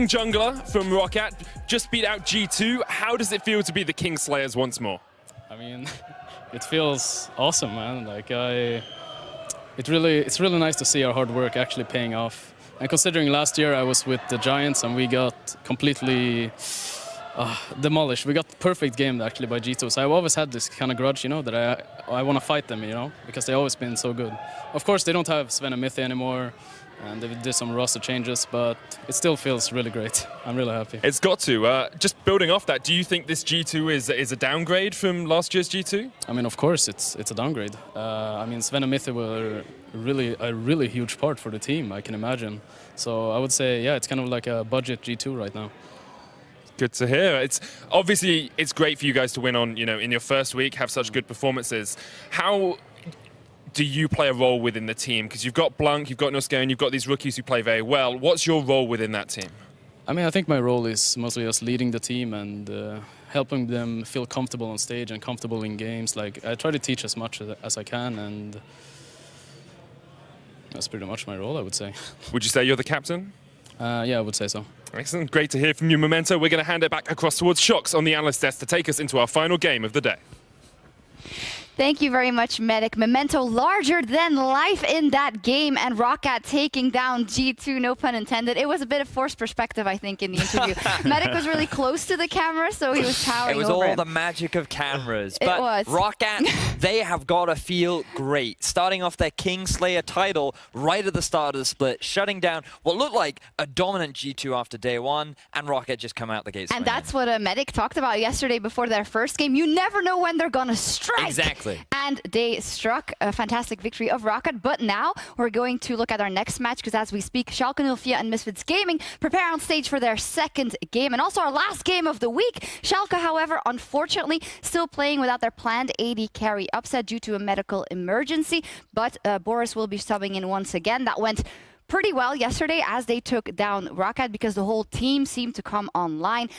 Jungler from Rocket just beat out G2. How does it feel to be the Kingslayers once more? I mean, it feels awesome, man. It's really nice to see our hard work actually paying off. And considering last year I was with the Giants and we got completely demolished. We got perfect game actually by G2. So I've always had this kind of grudge, you know, that I want to fight them, you know, because they've always been so good. Of course, they don't have Sven and Mithi anymore. And they did some roster changes, but it still feels really great. I'm really happy. It's got to. Just building off that, do you think this G2 is a downgrade from last year's G2? I mean, of course, it's a downgrade. I mean, Sven and Mithi were a really huge part for the team, I can imagine. So I would say, yeah, it's kind of like a budget G2 right now. Good to hear. It's obviously great for you guys to win on, you know, in your first week, have such good performances. How do you play a role within the team? Because you've got Blanc, you've got Nuska, and you've got these rookies who play very well. What's your role within that team? I mean, I think my role is mostly just leading the team and helping them feel comfortable on stage and comfortable in games. Like, I try to teach as much as I can, and that's pretty much my role, I would say. Would you say you're the captain? Yeah, I would say so. Excellent. Great to hear from you, Memento. We're going to hand it back across towards Shox on the analyst desk to take us into our final game of the day. Thank you very much, Medic. Memento larger than life in that game, and Rocket taking down G2, no pun intended. It was a bit of forced perspective, I think, in the interview. Medic was really close to the camera, so he was towering over it. Was all the magic of cameras. But it was. Rocket, they have got to feel great. Starting off their Kingslayer title right at the start of the split, shutting down what looked like a dominant G2 after day one, and Rocket just come out the gates. And that's what Medic talked about yesterday before their first game. You never know when they're going to strike. Exactly. And they struck a fantastic victory of Rocket. But now we're going to look at our next match, because as we speak, Schalke 04 and Misfits Gaming prepare on stage for their second game and also our last game of the week. Schalke, however, unfortunately still playing without their planned AD carry upset due to a medical emergency. But Boris will be subbing in once again. That went pretty well yesterday as they took down Rocket, because the whole team seemed to come online.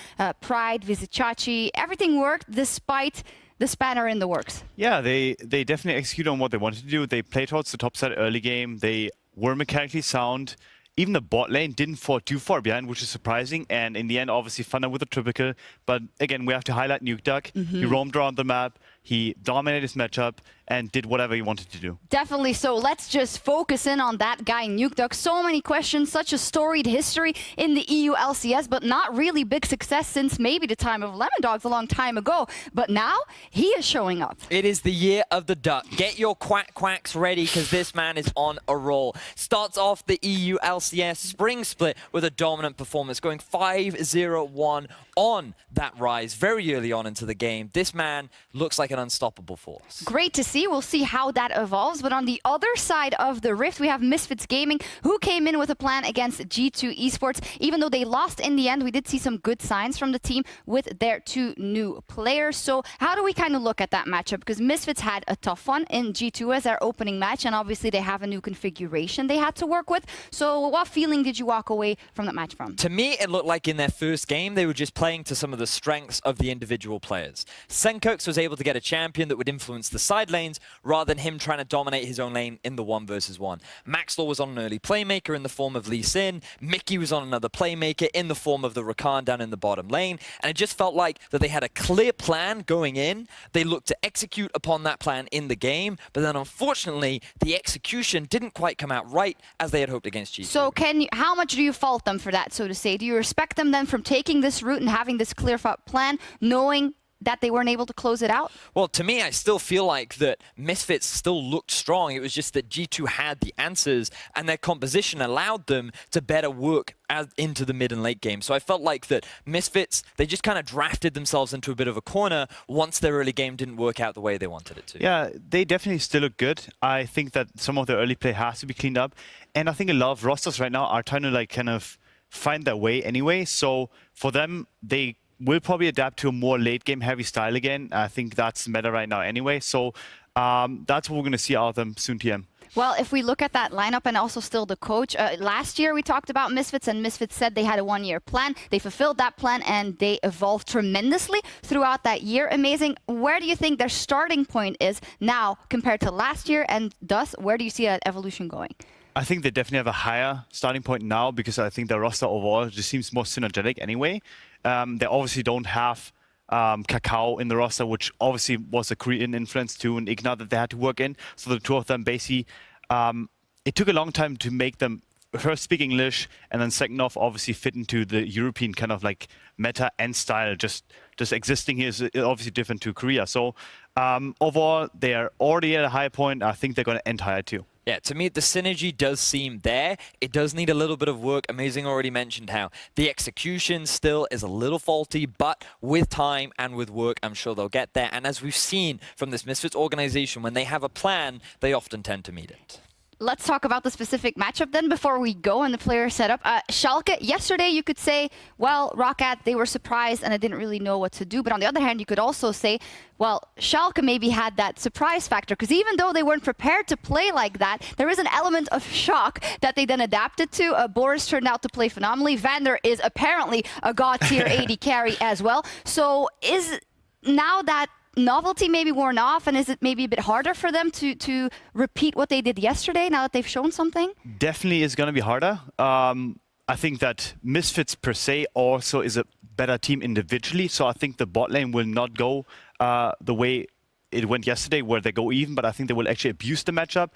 Pride, Vizicachi, everything worked despite the spanner in the works. Yeah, they definitely executed on what they wanted to do. They played towards the top side early game. They were mechanically sound. Even the bot lane didn't fall too far behind, which is surprising. And in the end, obviously, Thunder with a triple. But again, we have to highlight Nukeduck. He roamed around the map. He dominated his matchup and did whatever he wanted to do. Definitely. So let's just focus in on that guy, Nukeduck. So many questions, such a storied history in the EU LCS, but not really big success since maybe the time of Lemon Dogs a long time ago. But now he is showing up. It is the year of the duck. Get your quacks ready, because this man is on a roll. Starts off the EU LCS spring split with a dominant performance, going 5-0-1 on that rise very early on into the game. This man looks like an unstoppable force. Great to see. We'll see how that evolves. But on the other side of the rift, we have Misfits Gaming, who came in with a plan against G2 Esports. Even though they lost in the end, we did see some good signs from the team with their two new players. So how do we kind of look at that matchup? Because Misfits had a tough one in G2 as their opening match, and obviously they have a new configuration they had to work with. So what feeling did you walk away from that match from? To me, it looked like in their first game, they were just playing to some of the strengths of the individual players. Senkirks was able to get a champion that would influence the side lanes rather than him trying to dominate his own lane in the 1v1. Maxlaw was on an early playmaker in the form of Lee Sin. Mickey was on another playmaker in the form of the Rakan down in the bottom lane. And it just felt like that they had a clear plan going in. They looked to execute upon that plan in the game. But then unfortunately, the execution didn't quite come out right as they had hoped against G2. So how much do you fault them for that, so to say? Do you respect them then from taking this route and having this clear plan, knowing that they weren't able to close it out? Well, to me, I still feel like that Misfits still looked strong. It was just that G2 had the answers, and their composition allowed them to better work into the mid and late game. So I felt like that Misfits, they just kind of drafted themselves into a bit of a corner once their early game didn't work out the way they wanted it to. Yeah, they definitely still look good. I think that some of their early play has to be cleaned up. And I think a lot of rosters right now are trying to like kind of find their way anyway. So for them, they will probably adapt to a more late game heavy style again. I think that's meta right now anyway. So that's what we're going to see out of them soon, TM. Well, if we look at that lineup and also still the coach, last year we talked about Misfits, and Misfits said they had a one-year plan. They fulfilled that plan and they evolved tremendously throughout that year. Amazing. Where do you think their starting point is now compared to last year, and thus where do you see that evolution going? I think they definitely have a higher starting point now because I think their roster overall just seems more synergetic anyway. They obviously don't have Kakao in the roster, which obviously was a Korean influence to an Ignite that they had to work in. So the two of them basically, it took a long time to make them first speak English and then second off obviously fit into the European kind of like meta and style. Just existing here is obviously different to Korea. So overall, they are already at a high point. I think they're going to end higher too. Yeah, to me, the synergy does seem there. It does need a little bit of work. Amazing already mentioned how the execution still is a little faulty, but with time and with work, I'm sure they'll get there. And as we've seen from this Misfits organization, when they have a plan, they often tend to meet it. Let's talk about the specific matchup then before we go and the player setup. Schalke, yesterday you could say, well, Roccat, they were surprised and they didn't really know what to do. But on the other hand, you could also say, well, Schalke maybe had that surprise factor because even though they weren't prepared to play like that, there is an element of shock that they then adapted to. Boris turned out to play phenomenally. Vander is apparently a god tier AD carry as well. So is now that novelty maybe worn off, and is it maybe a bit harder for them to repeat what they did yesterday now that they've shown something? Definitely is going to be harder. I think that Misfits per se also is a better team individually, so I think the bot lane will not go the way it went yesterday, where they go even, but I think they will actually abuse the matchup.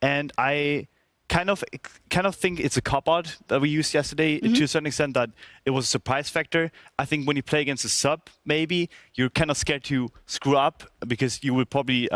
And I kind of think it's a cop-out that we used yesterday to a certain extent, that it was a surprise factor. I think when you play against a sub, maybe you're kind of scared to screw up because you will probably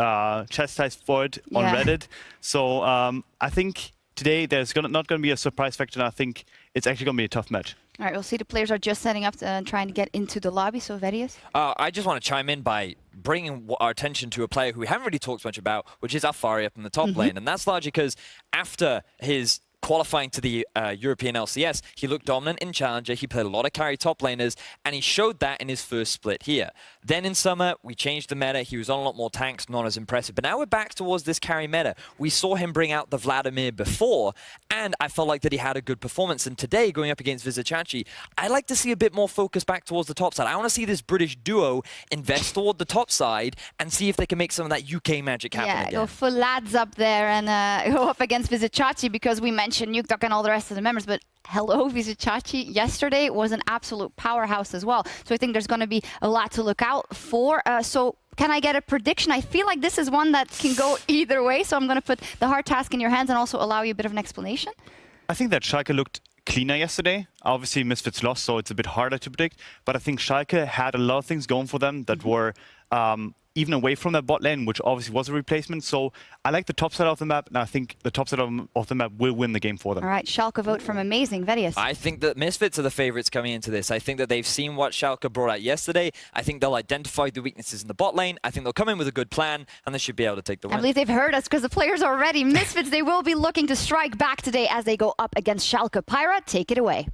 chastise for it on Reddit. So I think today there's not going to be a surprise factor, and I think it's actually going to be a tough match. All right, we'll see the players are just setting up and trying to get into the lobby. So, Verius? I just want to chime in by bringing our attention to a player who we haven't really talked much about, which is Alfari up in the top lane. And that's largely because after his qualifying to the European LCS, he looked dominant in Challenger, he played a lot of carry top laners, and he showed that in his first split here. Then in summer, we changed the meta, he was on a lot more tanks, not as impressive, but now we're back towards this carry meta. We saw him bring out the Vladimir before, and I felt like that he had a good performance, and today, going up against Vizicachi, I'd like to see a bit more focus back towards the top side. I want to see this British duo invest toward the top side and see if they can make some of that UK magic happen again. Go full lads up there and go up against Vizicachi, because we mentioned Nukdok and all the rest of the members, but hello, Vizicachi yesterday was an absolute powerhouse as well. So I think there's going to be a lot to look out for. So can I get a prediction? I feel like this is one that can go either way, so I'm going to put the hard task in your hands and also allow you a bit of an explanation. I think that Schalke looked cleaner yesterday. Obviously, Misfits lost, so it's a bit harder to predict. But I think Schalke had a lot of things going for them that were even away from their bot lane, which obviously was a replacement. So I like the top side of the map, and I think the top side of the map will win the game for them. All right, Schalke vote from Amazing. Verius? I think that Misfits are the favorites coming into this. I think that they've seen what Schalke brought out yesterday. I think they'll identify the weaknesses in the bot lane. I think they'll come in with a good plan, and they should be able to take the win. I believe they've heard us because the players are ready. Misfits, they will be looking to strike back today as they go up against Schalke. Pyra, take it away.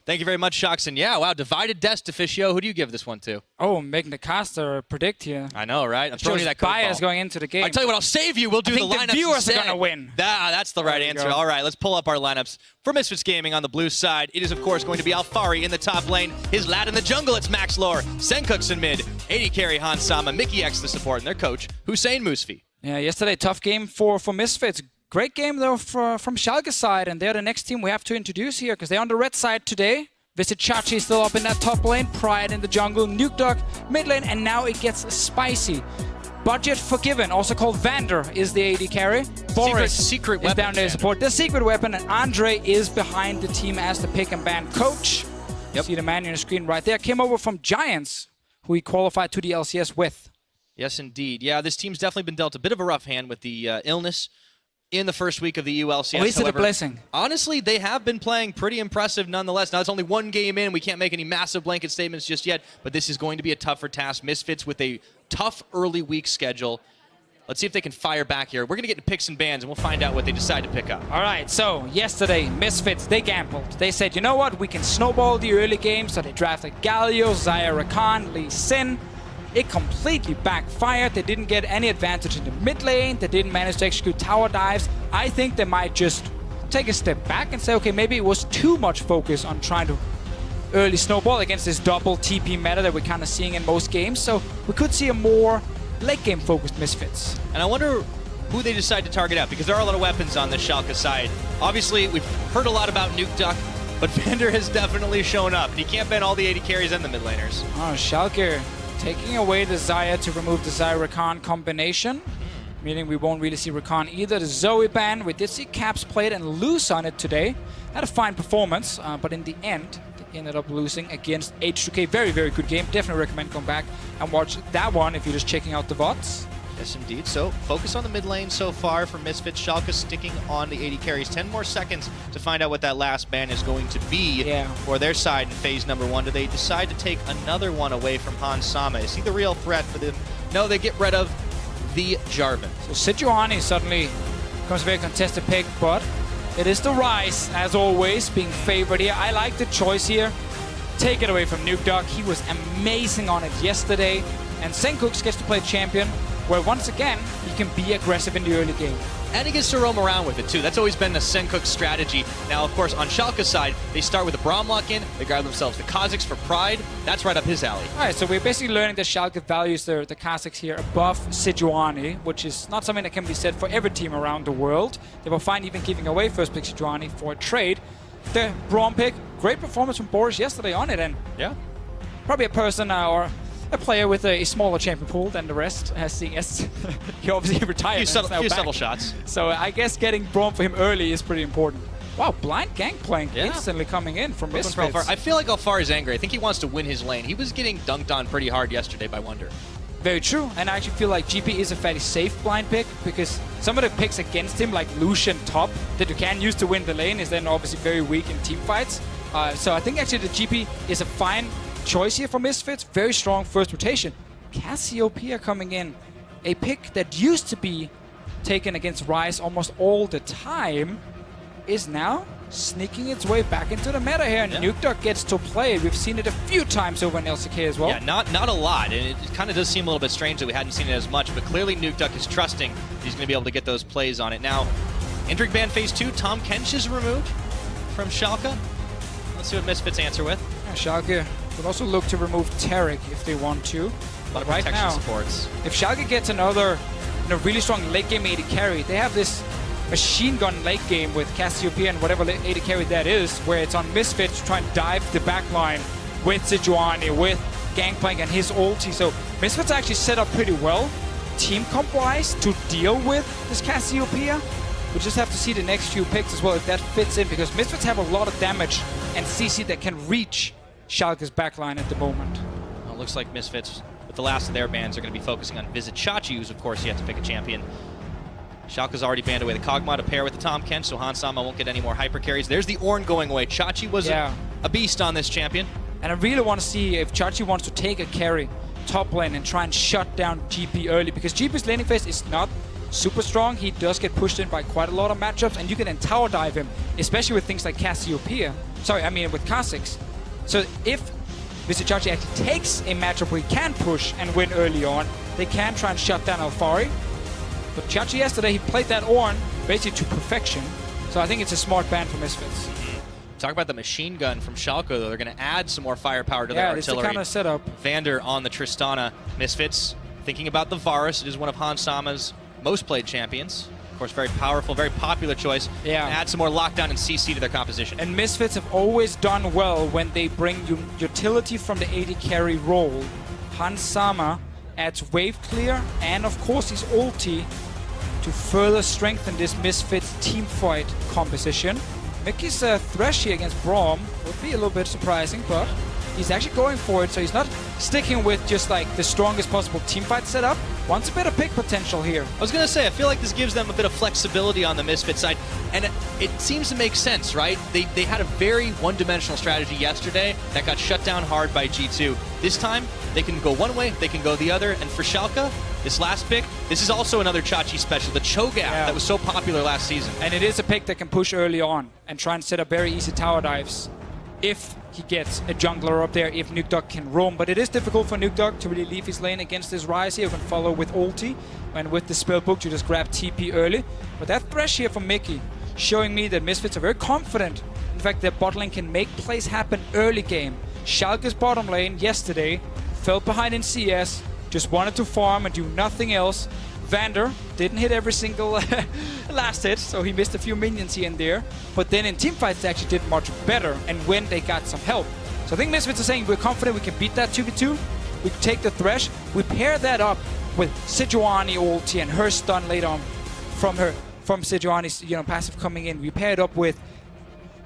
Thank you very much, Shoxon. Yeah, wow, divided Destificio. Who do you give this one to? Oh, making the caster predict here. I know, right? I'm throwing you that bias curveball. going into the game. I'll tell you what, I'll save you. We'll do the lineups. The viewers instead. are going to win. That's the right There you answer. go. All right, let's pull up our lineups for Misfits Gaming on the blue side. It is, of course, going to be Alfari in the top lane. His lad in the jungle, it's Max Lore. Senkooks in mid. AD carry Hans Sama. Mickey X the support, and their coach, Hussein Musfi. Yeah, yesterday, tough game for Misfits. Great game, though, from Schalke's side. And they're the next team we have to introduce here because they're on the red side today. Vizicachi still up in that top lane, Pride in the jungle, Nukdok mid lane, and now it gets spicy. Budget Forgiven, also called Vander, is the AD carry. Boris secret is weapon, down there to support the secret weapon, and Andre is behind the team as the pick and ban coach. Yep. See the man on the screen right there. Came over from Giants, who he qualified to the LCS with. Yes, indeed. Yeah, this team's definitely been dealt a bit of a rough hand with the illness in the first week of the ULCS. Or is it a However, blessing? Honestly, they have been playing pretty impressive nonetheless. Now, it's only one game in. We can't make any massive blanket statements just yet, but this is going to be a tougher task. Misfits with a tough early week schedule. Let's see if they can fire back here. We're going to get into picks and bans, and we'll find out what they decide to pick up. All right, so yesterday, Misfits, they gambled. They said, you know what, we can snowball the early game, so they drafted Galio, Zaire Khan, Lee Sin. It completely backfired. They didn't get any advantage in the mid lane. They didn't manage to execute tower dives. I think they might just take a step back and say, okay, maybe it was too much focus on trying to early snowball against this double TP meta that we're kind of seeing in most games. So we could see a more late game focused Misfits. And I wonder who they decide to target out, because there are a lot of weapons on the Schalke side. Obviously, we've heard a lot about Nuke Duck, but Vander has definitely shown up, and he can't ban all the 80 carries and the mid laners. Oh, Schalke taking away the Xayah to remove the Xayah-Rakan combination, meaning we won't really see Rakan either. The Zoe ban, we did see Caps play it and lose on it today. Had a fine performance, but in the end, they ended up losing against H2K. Very, very good game. Definitely recommend going back and watch that one if you're just checking out the VODs. Yes, indeed. So, focus on the mid lane so far for Misfits. Schalke sticking on the 80 carries. 10 more seconds to find out what that last ban is going to be for their side in phase number 1. Do they decide to take another one away from Hans Sama? Is he the real threat for them? No, they get rid of the Jarvan. So, Sejuani suddenly becomes a very contested pick, but it is the Rise, as always, being favored here. I like the choice here. Take it away from Nuke Duck. He was amazing on it yesterday. And Senkooks gets to play champion, where once again, he can be aggressive in the early game. And he gets to roam around with it too. That's always been the Senkook strategy. Now, of course, on Schalke's side, they start with the Braum lock-in. They grab themselves the Kha'Zix for Pride. That's right up his alley. All right, so we're basically learning that Schalke values the Kha'Zix here above Sejuani, which is not something that can be said for every team around the world. They were fine even giving away first pick Sejuani for a trade. The Braum pick, great performance from Boris yesterday on it, and probably a person or a player with a smaller champion pool than the rest, seeing as he obviously retired. Few subtle shots. So I guess getting Braum for him early is pretty important. Wow, blind gangplank instantly coming in from Misfits. I feel like Alfar is angry. I think he wants to win his lane. He was getting dunked on pretty hard yesterday by Wunder. Very true, and I actually feel like GP is a fairly safe blind pick, because some of the picks against him, like Lucian top, that you can use to win the lane, is then obviously very weak in team fights. So I think actually the GP is a fine choice here for Misfits. Very strong first rotation. Cassiopeia coming in, a pick that used to be taken against Rise almost all the time, is now sneaking its way back into the meta here, and Nuke Duck gets to play. We've seen it a few times over in LCK as well. Yeah, not a lot, and it kind of does seem a little bit strange that we hadn't seen it as much, but clearly Nuke Duck is trusting he's going to be able to get those plays on it. Now, Indrik ban phase 2, Tom Kench is removed from Schalke. Let's see what Misfits answer with. Yeah, Schalke could also look to remove Tarek if they want to. But right now, supports. If Schalke gets another really strong late game AD carry, they have this machine gun late game with Cassiopeia and whatever AD carry that is, where it's on Misfits to try and dive the backline with Sejuani, with Gangplank and his ulti. So Misfits actually set up pretty well, team comp-wise, to deal with this Cassiopeia. We just have to see the next few picks as well if that fits in, because Misfits have a lot of damage and CC that can reach Schalke's backline at the moment. Well, it looks like Misfits, with the last of their bans, are going to be focusing on Visit Chachi, who's of course yet to pick a champion. Schalke's already banned away the Kog'Maw to pair with the Tahm Kench, so Hans Sama won't get any more hyper carries. There's the Ornn going away. Chachi was a beast on this champion. And I really want to see if Chachi wants to take a carry top lane and try and shut down GP early, because GP's laning phase is not super strong. He does get pushed in by quite a lot of matchups, and you can then tower dive him, especially with things like Cassiopeia. Sorry, I mean with Kha'Zix. So if Visit Chachi actually takes a matchup where he can push and win early on, they can try and shut down Alfari. But Chachi yesterday, he played that Ornn basically to perfection. So I think it's a smart ban for Misfits. Talk about the machine gun from Schalke, though. They're going to add some more firepower to their artillery. Yeah, it's the kind of setup. Vander on the Tristana. Misfits thinking about the Varus. It is one of Hans Sama's most played champions. Of course, very powerful, very popular choice. Yeah. Add some more lockdown and CC to their composition. And Misfits have always done well when they bring utility from the AD carry role. Hans Sama adds wave clear and of course his ulti to further strengthen this Misfits team fight composition. Mickey's thresh here against Braum would be a little bit surprising, but he's actually going for it, so he's not sticking with just like the strongest possible team fight setup. Wants a bit of pick potential here. I was going to say, I feel like this gives them a bit of flexibility on the Misfit side, and it seems to make sense, right? They had a very one-dimensional strategy yesterday that got shut down hard by G2. This time, they can go one way, they can go the other, and for Schalke, this last pick, this is also another Chachi special, the Cho'Gath that was so popular last season. And it is a pick that can push early on and try and set up very easy tower dives if he gets a jungler up there, if Nuke Duck can roam. But it is difficult for Nuke Duck to really leave his lane against this Rise here. You can follow with ulti, and with the spellbook you just grab TP early. But that thresh here from Mickey, showing me that Misfits are very confident. In fact, their bot lane can make plays happen early game. Schalke's bottom lane yesterday fell behind in CS, just wanted to farm and do nothing else. Vander didn't hit every single last hit, so he missed a few minions here and there. But then in teamfights, they actually did much better, and when they got some help. So I think Misfits are saying we're confident we can beat that 2v2. We take the Thresh. We pair that up with Sejuani ulti and her stun later on from Sejuani's passive coming in. We pair it up with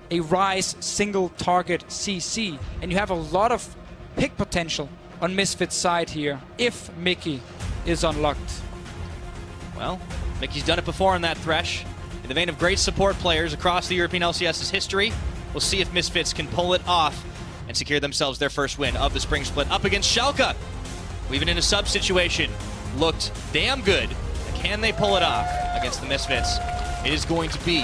a Ryze single target CC, and you have a lot of pick potential on Misfits' side here if Mickey is unlocked. Well, Mickey's done it before in that Thresh. In the vein of great support players across the European LCS's history, we'll see if Misfits can pull it off and secure themselves their first win of the spring split up against Schalke. Even in a sub situation, looked damn good. Can they pull it off against the Misfits? It is going to be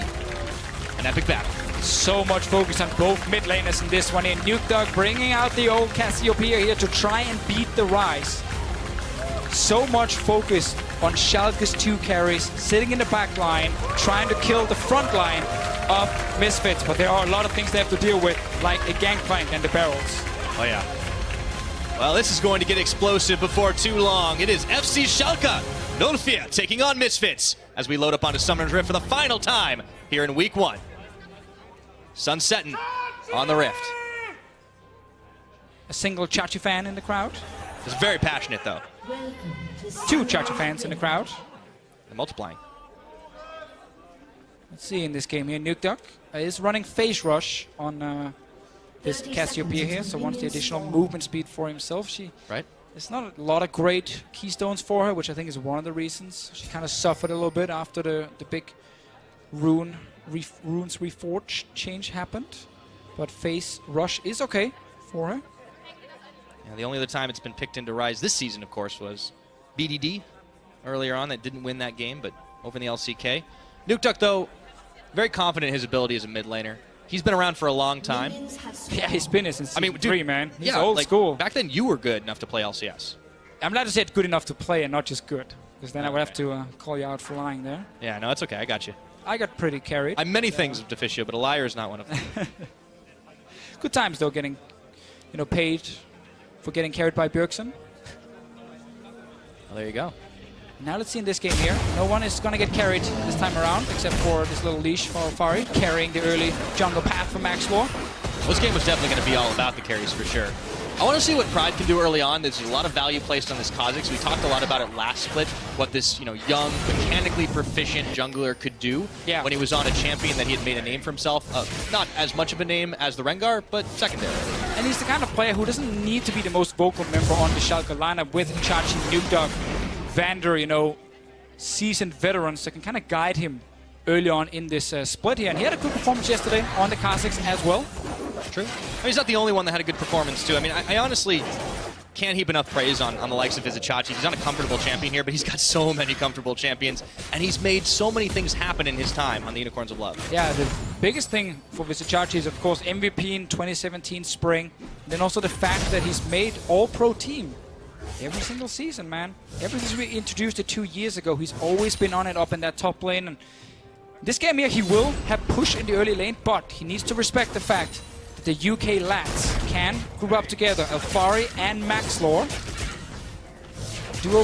an epic battle. So much focus on both mid laners in this one. Nuke Dog bringing out the old Cassiopeia here to try and beat the Ryze. So much focus on Schalke's 2 carries, sitting in the back line, trying to kill the front line of Misfits. But there are a lot of things they have to deal with, like a Gangplank and the barrels. Oh yeah. Well, this is going to get explosive before too long. It is FC Schalke 04 taking on Misfits as we load up onto Summoner's Rift for the final time here in Week 1. Sun setting on the Rift. A single Chachi fan in the crowd. It's very passionate though. 2 Chachi fans in the crowd. They're multiplying. Let's see in this game here. Nuke Duck is running Phase Rush on this Cassiopeia here, so wants the additional movement speed for himself. There's not a lot of great keystones for her, which I think is one of the reasons. She kind of suffered a little bit after the big runes reforged change happened. But Phase Rush is okay for her. Yeah, the only other time it's been picked into Ryze this season, of course, was BDD earlier on. That didn't win that game, but over in the LCK. Nuke Duck, though, very confident in his ability as a mid laner. He's been around for a long time. Yeah, he's been here since season 3, man. He's yeah, old school. Back then, you were good enough to play LCS. I'm glad to say it's good enough to play and not just good, because then I would have to call you out for lying there. Yeah, no, it's okay. I got you. I got pretty carried. I'm many things of Deficio, but a liar is not one of them. Good times, though, getting paid for getting carried by Bjergsen. Well, there you go. Now let's see in this game here. No one is going to get carried this time around, except for this little leash for Fari, carrying the early jungle path for Maxlore. This game was definitely going to be all about the carries for sure. I want to see what Pride can do early on. There's a lot of value placed on this Kha'Zix. We talked a lot about it last split, what this young, mechanically proficient jungler could do when he was on a champion that he had made a name for himself. Not as much of a name as the Rengar, but secondary. And he's the kind of player who doesn't need to be the most vocal member on the Schalke lineup with Chachi, Nuke Dog, Vander, seasoned veterans that can kind of guide him early on in this split here. And he had a good performance yesterday on the Kha'Zix as well. True. He's not the only one that had a good performance, too. I mean, I honestly can't heap enough praise on the likes of Vizichachi. He's not a comfortable champion here, but he's got so many comfortable champions, and he's made so many things happen in his time on the Unicorns of Love. Yeah, the biggest thing for Vizichachi is, of course, MVP in 2017 spring. Then also the fact that he's made all-pro team every single season, man. Ever since we introduced it 2 years ago, he's always been on it up in that top lane. And this game here, he will have push in the early lane, but he needs to respect the fact that the UK lads can group up together, Alfari and Maxlore.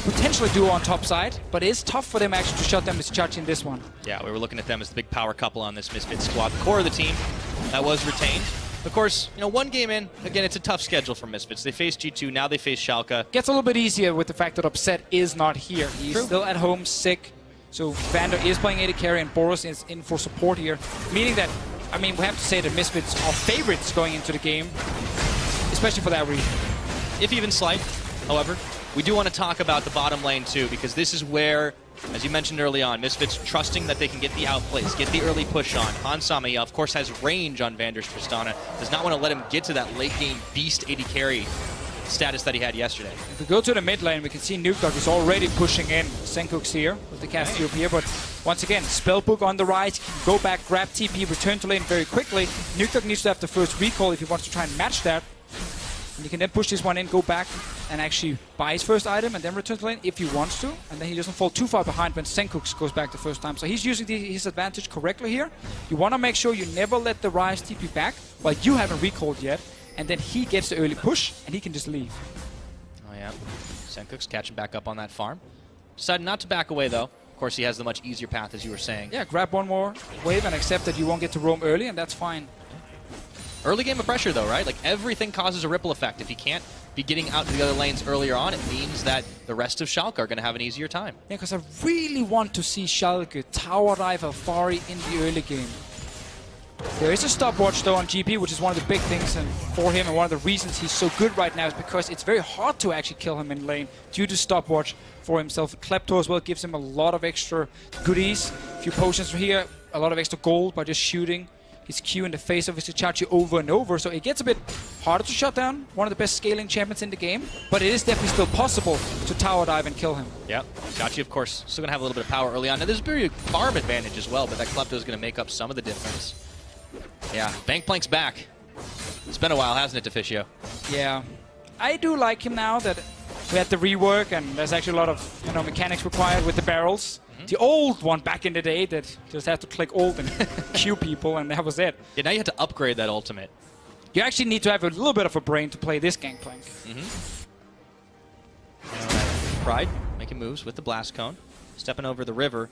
Potentially duo on top side, but it's tough for them actually to shut down Vizichachi in this one. Yeah, we were looking at them as the big power couple on this Misfits squad. The core of the team that was retained. Of course, one game in, again, it's a tough schedule for Misfits. They face G2, now they face Schalke. Gets a little bit easier with the fact that Upset is not here. He's still at home, sick. So Vander is playing AD carry and Boros is in for support here. Meaning that, we have to say that Misfits are favorites going into the game, especially for that reason. If even slight, however, we do want to talk about the bottom lane too, because this is where, as you mentioned early on, Misfits trusting that they can get the outplays, get the early push on. Hansama, of course, has range on Vander's Tristana. Does not want to let him get to that late game beast AD carry status that he had yesterday. If we go to the mid lane, we can see Nuke Dog is already pushing in Senkuk's here with the Cassiopeia, but once again, Spellbook on the rise, he can go back, grab TP, return to lane very quickly. Nuke Dog needs to have the first recall if he wants to try and match that. And he can then push this one in, go back, and actually buy his first item, and then return to lane if he wants to. And then he doesn't fall too far behind when Senkuk goes back the first time. So he's using his advantage correctly here. You want to make sure you never let the Rise TP back while you haven't recalled yet. And then he gets the early push, and he can just leave. Oh, yeah. Senkuk's catching back up on that farm. Decided not to back away, though. Of course, he has the much easier path, as you were saying. Yeah, grab one more wave and accept that you won't get to roam early, and that's fine. Early game of pressure, though, right? Like, everything causes a ripple effect. If he can't be getting out to the other lanes earlier on, it means that the rest of Schalke are going to have an easier time. Yeah, because I really want to see Schalke tower dive Alfari in the early game. There is a stopwatch, though, on GP, which is one of the big things for him, and one of the reasons he's so good right now is because it's very hard to actually kill him in lane due to stopwatch for himself. Klepto as well gives him a lot of extra goodies. A few potions from here, a lot of extra gold by just shooting his Q in the face of his Itachi over and over, so it gets a bit harder to shut down. One of the best scaling champions in the game, but it is definitely still possible to tower dive and kill him. Yep. Itachi, of course, still going to have a little bit of power early on. Now, there's a very farm advantage as well, but that Klepto is going to make up some of the difference. Yeah, Bankplank's back. It's been a while, hasn't it, Deficio? Yeah. I do like him now that we had the rework, and there's actually a lot of mechanics required with the barrels. The old one back in the day that just had to click alt and Q people, and that was it. Yeah, now you have to upgrade that ultimate. You actually need to have a little bit of a brain to play this Gangplank. Pride making moves with the blast cone, stepping over the river.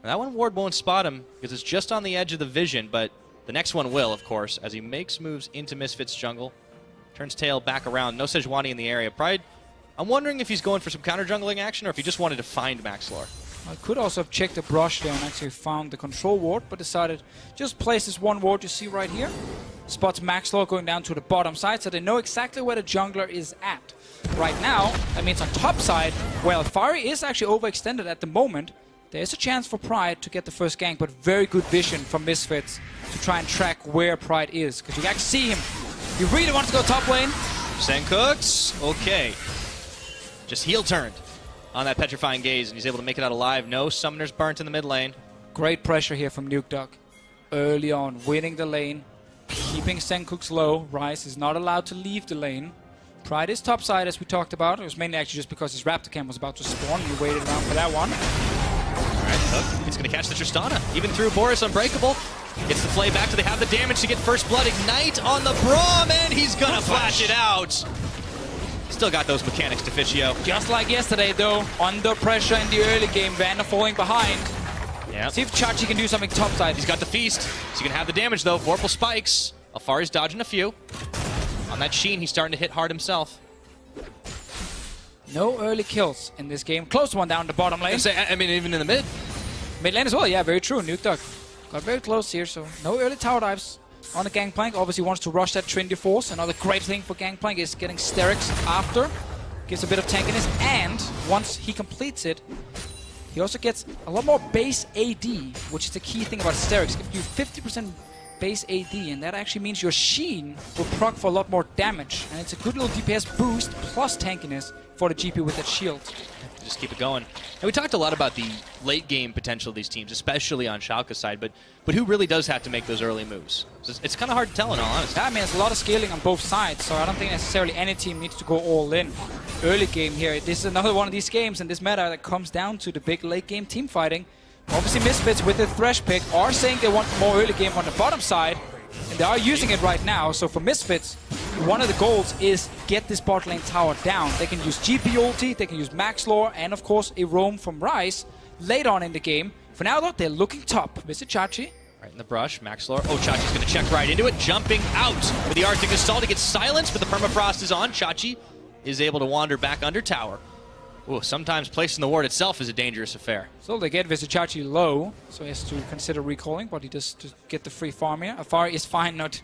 And that one ward won't spot him because it's just on the edge of the vision, but the next one will, of course, as he makes moves into Misfits jungle. Turns tail back around. No Sejuani in the area. Pride, I'm wondering if he's going for some counter jungling action or if he just wanted to find Maxlor. I could also have checked the brush there and actually found the control ward, but decided just place this one ward you see right here. Spots Maxlor going down to the bottom side, so they know exactly where the jungler is at. Right now, that means on top side, well, Alfari is actually overextended at the moment. There's a chance for Pride to get the first gank, but very good vision from Misfits to try and track where Pride is, because you can actually see him. He really wants to go top lane. Sencooks, okay. Just heel turned on that Petrifying Gaze, and he's able to make it out alive. No Summoners burnt in the mid lane. Great pressure here from Nuke Duck. Early on, winning the lane, keeping Sencooks low. Ryze is not allowed to leave the lane. Pride is topside, as we talked about. It was mainly actually just because his Raptor Cam was about to spawn, and he waited around for that one. Alright, Hook, he's going to catch the Tristana. Even through Boris Unbreakable. Gets the flay back. Do they have the damage to get first blood? Ignite on the Braum, and he's going to flash it out. Still got those mechanics, Deficio. Just like yesterday, though, under pressure in the early game, Vander falling behind. Yeah. See if Chachi can do something topside. He's got the feast. So he can have the damage, though. Vorpal spikes. Alfari's dodging a few. On that Sheen, he's starting to hit hard himself. No early kills in this game. Close one down the bottom lane. I mean, even in the mid. Mid lane as well, yeah, very true. Nuke Duck got very close here, so no early tower dives on the Gangplank. Obviously wants to rush that Trinity Force. Another great thing for Gangplank is getting Sterix after. Gives a bit of tankiness, and once he completes it, he also gets a lot more base AD, which is the key thing about Sterix. Gives you 50% base AD, and that actually means your Sheen will proc for a lot more damage. And it's a good little DPS boost plus tankiness for the GP with that shield. Just keep it going. And we talked a lot about the late game potential of these teams, especially on Schalke's side, but who really does have to make those early moves? It's kind of hard to tell, in all honesty. Yeah, I mean, there's a lot of scaling on both sides, so I don't think necessarily any team needs to go all in. Early game here, this is another one of these games in this meta that comes down to the big late game team fighting. Obviously, Misfits with the Thresh pick are saying they want more early game on the bottom side, and they are using it right now. So for Misfits, one of the goals is get this bot lane tower down. They can use GP ulti, they can use Maxlor, and of course a roam from Ryze later on in the game. For now though, they're looking top. Mr. Chachi. Right in the brush, Maxlor. Oh, Chachi's going to check right into it, jumping out with the Arctic Assault. He gets silenced, but the permafrost is on. Chachi is able to wander back under tower. Ooh, sometimes placing the ward itself is a dangerous affair. So they get Vizichachi low, so he has to consider recalling, but he does to get the free farm here. Alfari is fine not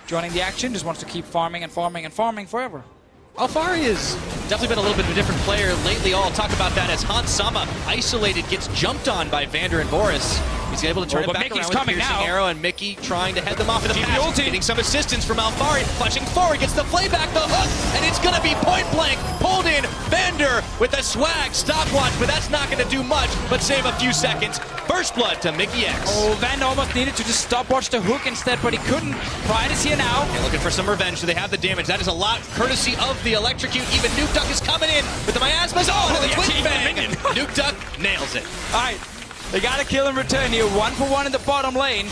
joining the action, just wants to keep farming and farming and farming forever. Alfari has definitely been a little bit of a different player lately. I'll talk about that as Hans Sama, isolated, gets jumped on by Vander and Boris. He's able to turn it back Mickey's around with a piercing arrow, and Mickey trying to head them off in the pass. Getting some assistance from Alfari, flashing forward, gets the flay back, the hook, and it's going to be point blank, pulled in. Vander with a swag stopwatch, but that's not going to do much, but save a few seconds. First blood to Mickey X. Oh, Vander almost needed to just stopwatch the hook instead, but he couldn't. Pride is here now. They're looking for some revenge, so they have the damage. That is a lot, courtesy of the electrocute. Even Nuke Duck is coming in with the miasmas. Oh, and the twin bang. Nuke Duck nails it. All right. They got a kill in return here, 1-for-1 in the bottom lane.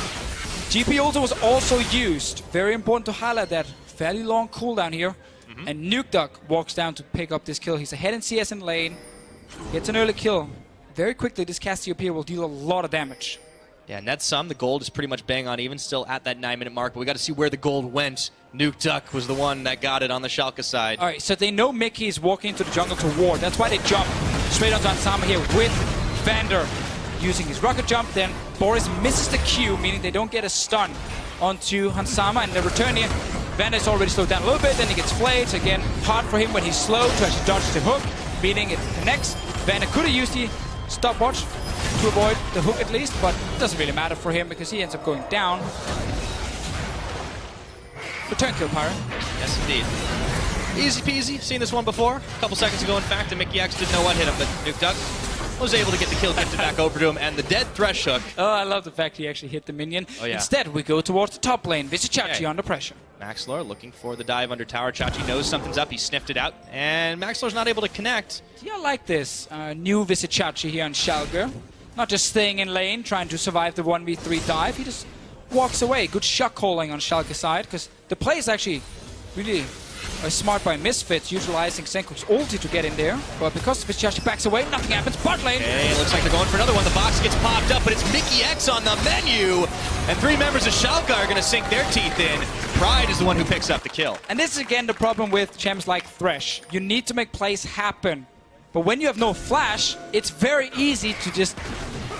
GP ulti was also used. Very important to highlight that. Fairly long cooldown here. And Nuke Duck walks down to pick up this kill. He's ahead in CS in lane. Gets an early kill. Very quickly, this Cassiopeia will deal a lot of damage. Yeah, net sum, the gold is pretty much bang on even, still at that 9-minute mark, but we got to see where the gold went. Nuke Duck was the one that got it on the Schalke side. All right, so they know Mickey is walking into the jungle to ward. That's why they jump straight onto Hansama here with Vander using his rocket jump. Then Boris misses the Q, meaning they don't get a stun onto Hansama, and the return here. Vander is already slowed down a little bit, then he gets flayed. Again, hard for him when he's slow to actually dodge the hook, meaning it connects. Vander could have used the stopwatch to avoid the hook at least, but it doesn't really matter for him because he ends up going down. Return kill, Pyro. Yes, indeed. Easy peasy. Seen this one before. A couple seconds ago, in fact, and Mickey X didn't know what hit him, but Nuke Duck was able to get the kill gifted back over to him, and the dead Thresh hook. Oh, I love the fact he actually hit the minion. Oh, yeah. Instead, we go towards the top lane. Visichachi Okay. under pressure. Maxlor looking for the dive under tower. Chachi knows something's up. He sniffed it out, and Maxlor's not able to connect. Yeah, I like this new Visichachi here on Schalke. Not just staying in lane, trying to survive the 1v3 dive. He just walks away. Good shot calling on Schalke side, because the play is actually really smart by Misfits, utilizing Senko's ulti to get in there. But because Visichachi backs away, nothing happens. Bot lane. Hey, it looks like they're going for another one. The box gets popped up, but it's Mickey X on the menu. And 3 members of Schalke are going to sink their teeth in. Pride is the one who picks up the kill. And this is again the problem with champs like Thresh. You need to make plays happen. But when you have no flash, it's very easy to just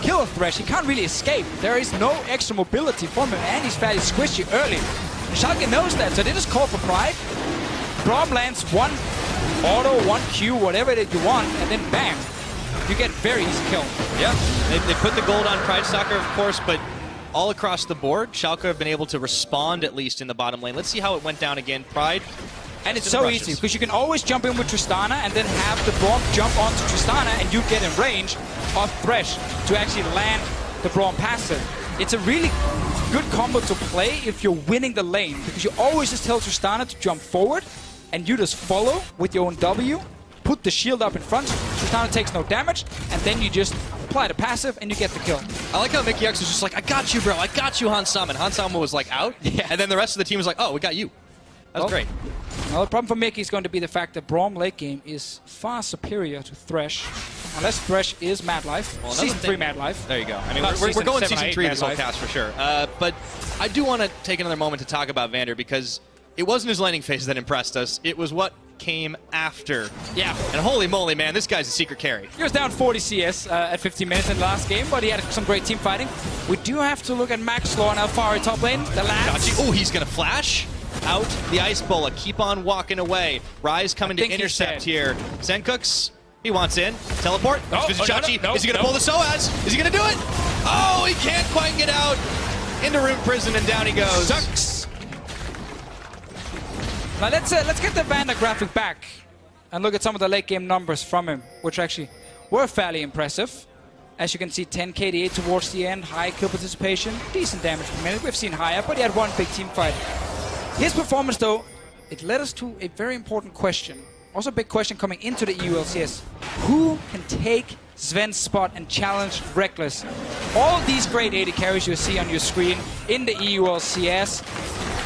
kill a Thresh. He can't really escape. There is no extra mobility from him, and he's fairly squishy early. And Schalke knows that, so they just call for Pride. Braum lands one auto, one Q, whatever that you want, and then bam, you get very easy kill. Yeah, they put the gold on Pride Soccer, of course, but all across the board, Schalke have been able to respond at least in the bottom lane. Let's see how it went down again. Pride. And it's so easy, because you can always jump in with Tristana and then have the Braum jump onto Tristana, and you get in range of Thresh to actually land the Braum passive. It's a really good combo to play if you're winning the lane, because you always just tell Tristana to jump forward, and you just follow with your own W, put the shield up in front, Tristana takes no damage, and then you just apply the passive and you get the kill. I like how Mickey X was just like, I got you, bro. I got you, Hansama. And Hansama was like out, and then the rest of the team was like, oh, we got you. That was great. Well, the problem for Mickey is going to be the fact that Braum late game is far superior to Thresh, unless Thresh is Mad Life. Well, Season 3 Mad Life. There you go. I mean, Not we're going season 7 Season or 8 3 this whole Mad Life. cast for sure. But I do want to take another moment to talk about Vander, because it wasn't his laning phase that impressed us. It was what came after. Yeah. And holy moly, man, this guy's a secret carry. He was down 40 CS at 15 minutes in the last game, but he had some great team fighting. We do have to look at Maxlor and Alfari top lane. The lads. Oh, he's going to flash out the Ice Bola. Keep on walking away. Rise coming to intercept here. Zencooks, he wants in. Teleport. No, Is he going to no. pull the SOAS? Is he going to do it? Oh, he can't quite get out. Into room prison, and down he goes. Sucks. Now let's get the Vander graphic back and look at some of the late game numbers from him, which actually were fairly impressive. As you can see, 10 KDA towards the end, high kill participation, decent damage per minute. We've seen higher, but he had one big team fight. His performance, though, it led us to a very important question. Also a big question coming into the EU LCS. Who can take Sven's spot and challenge Reckless? All these great AD carries you see on your screen in the EU LCS.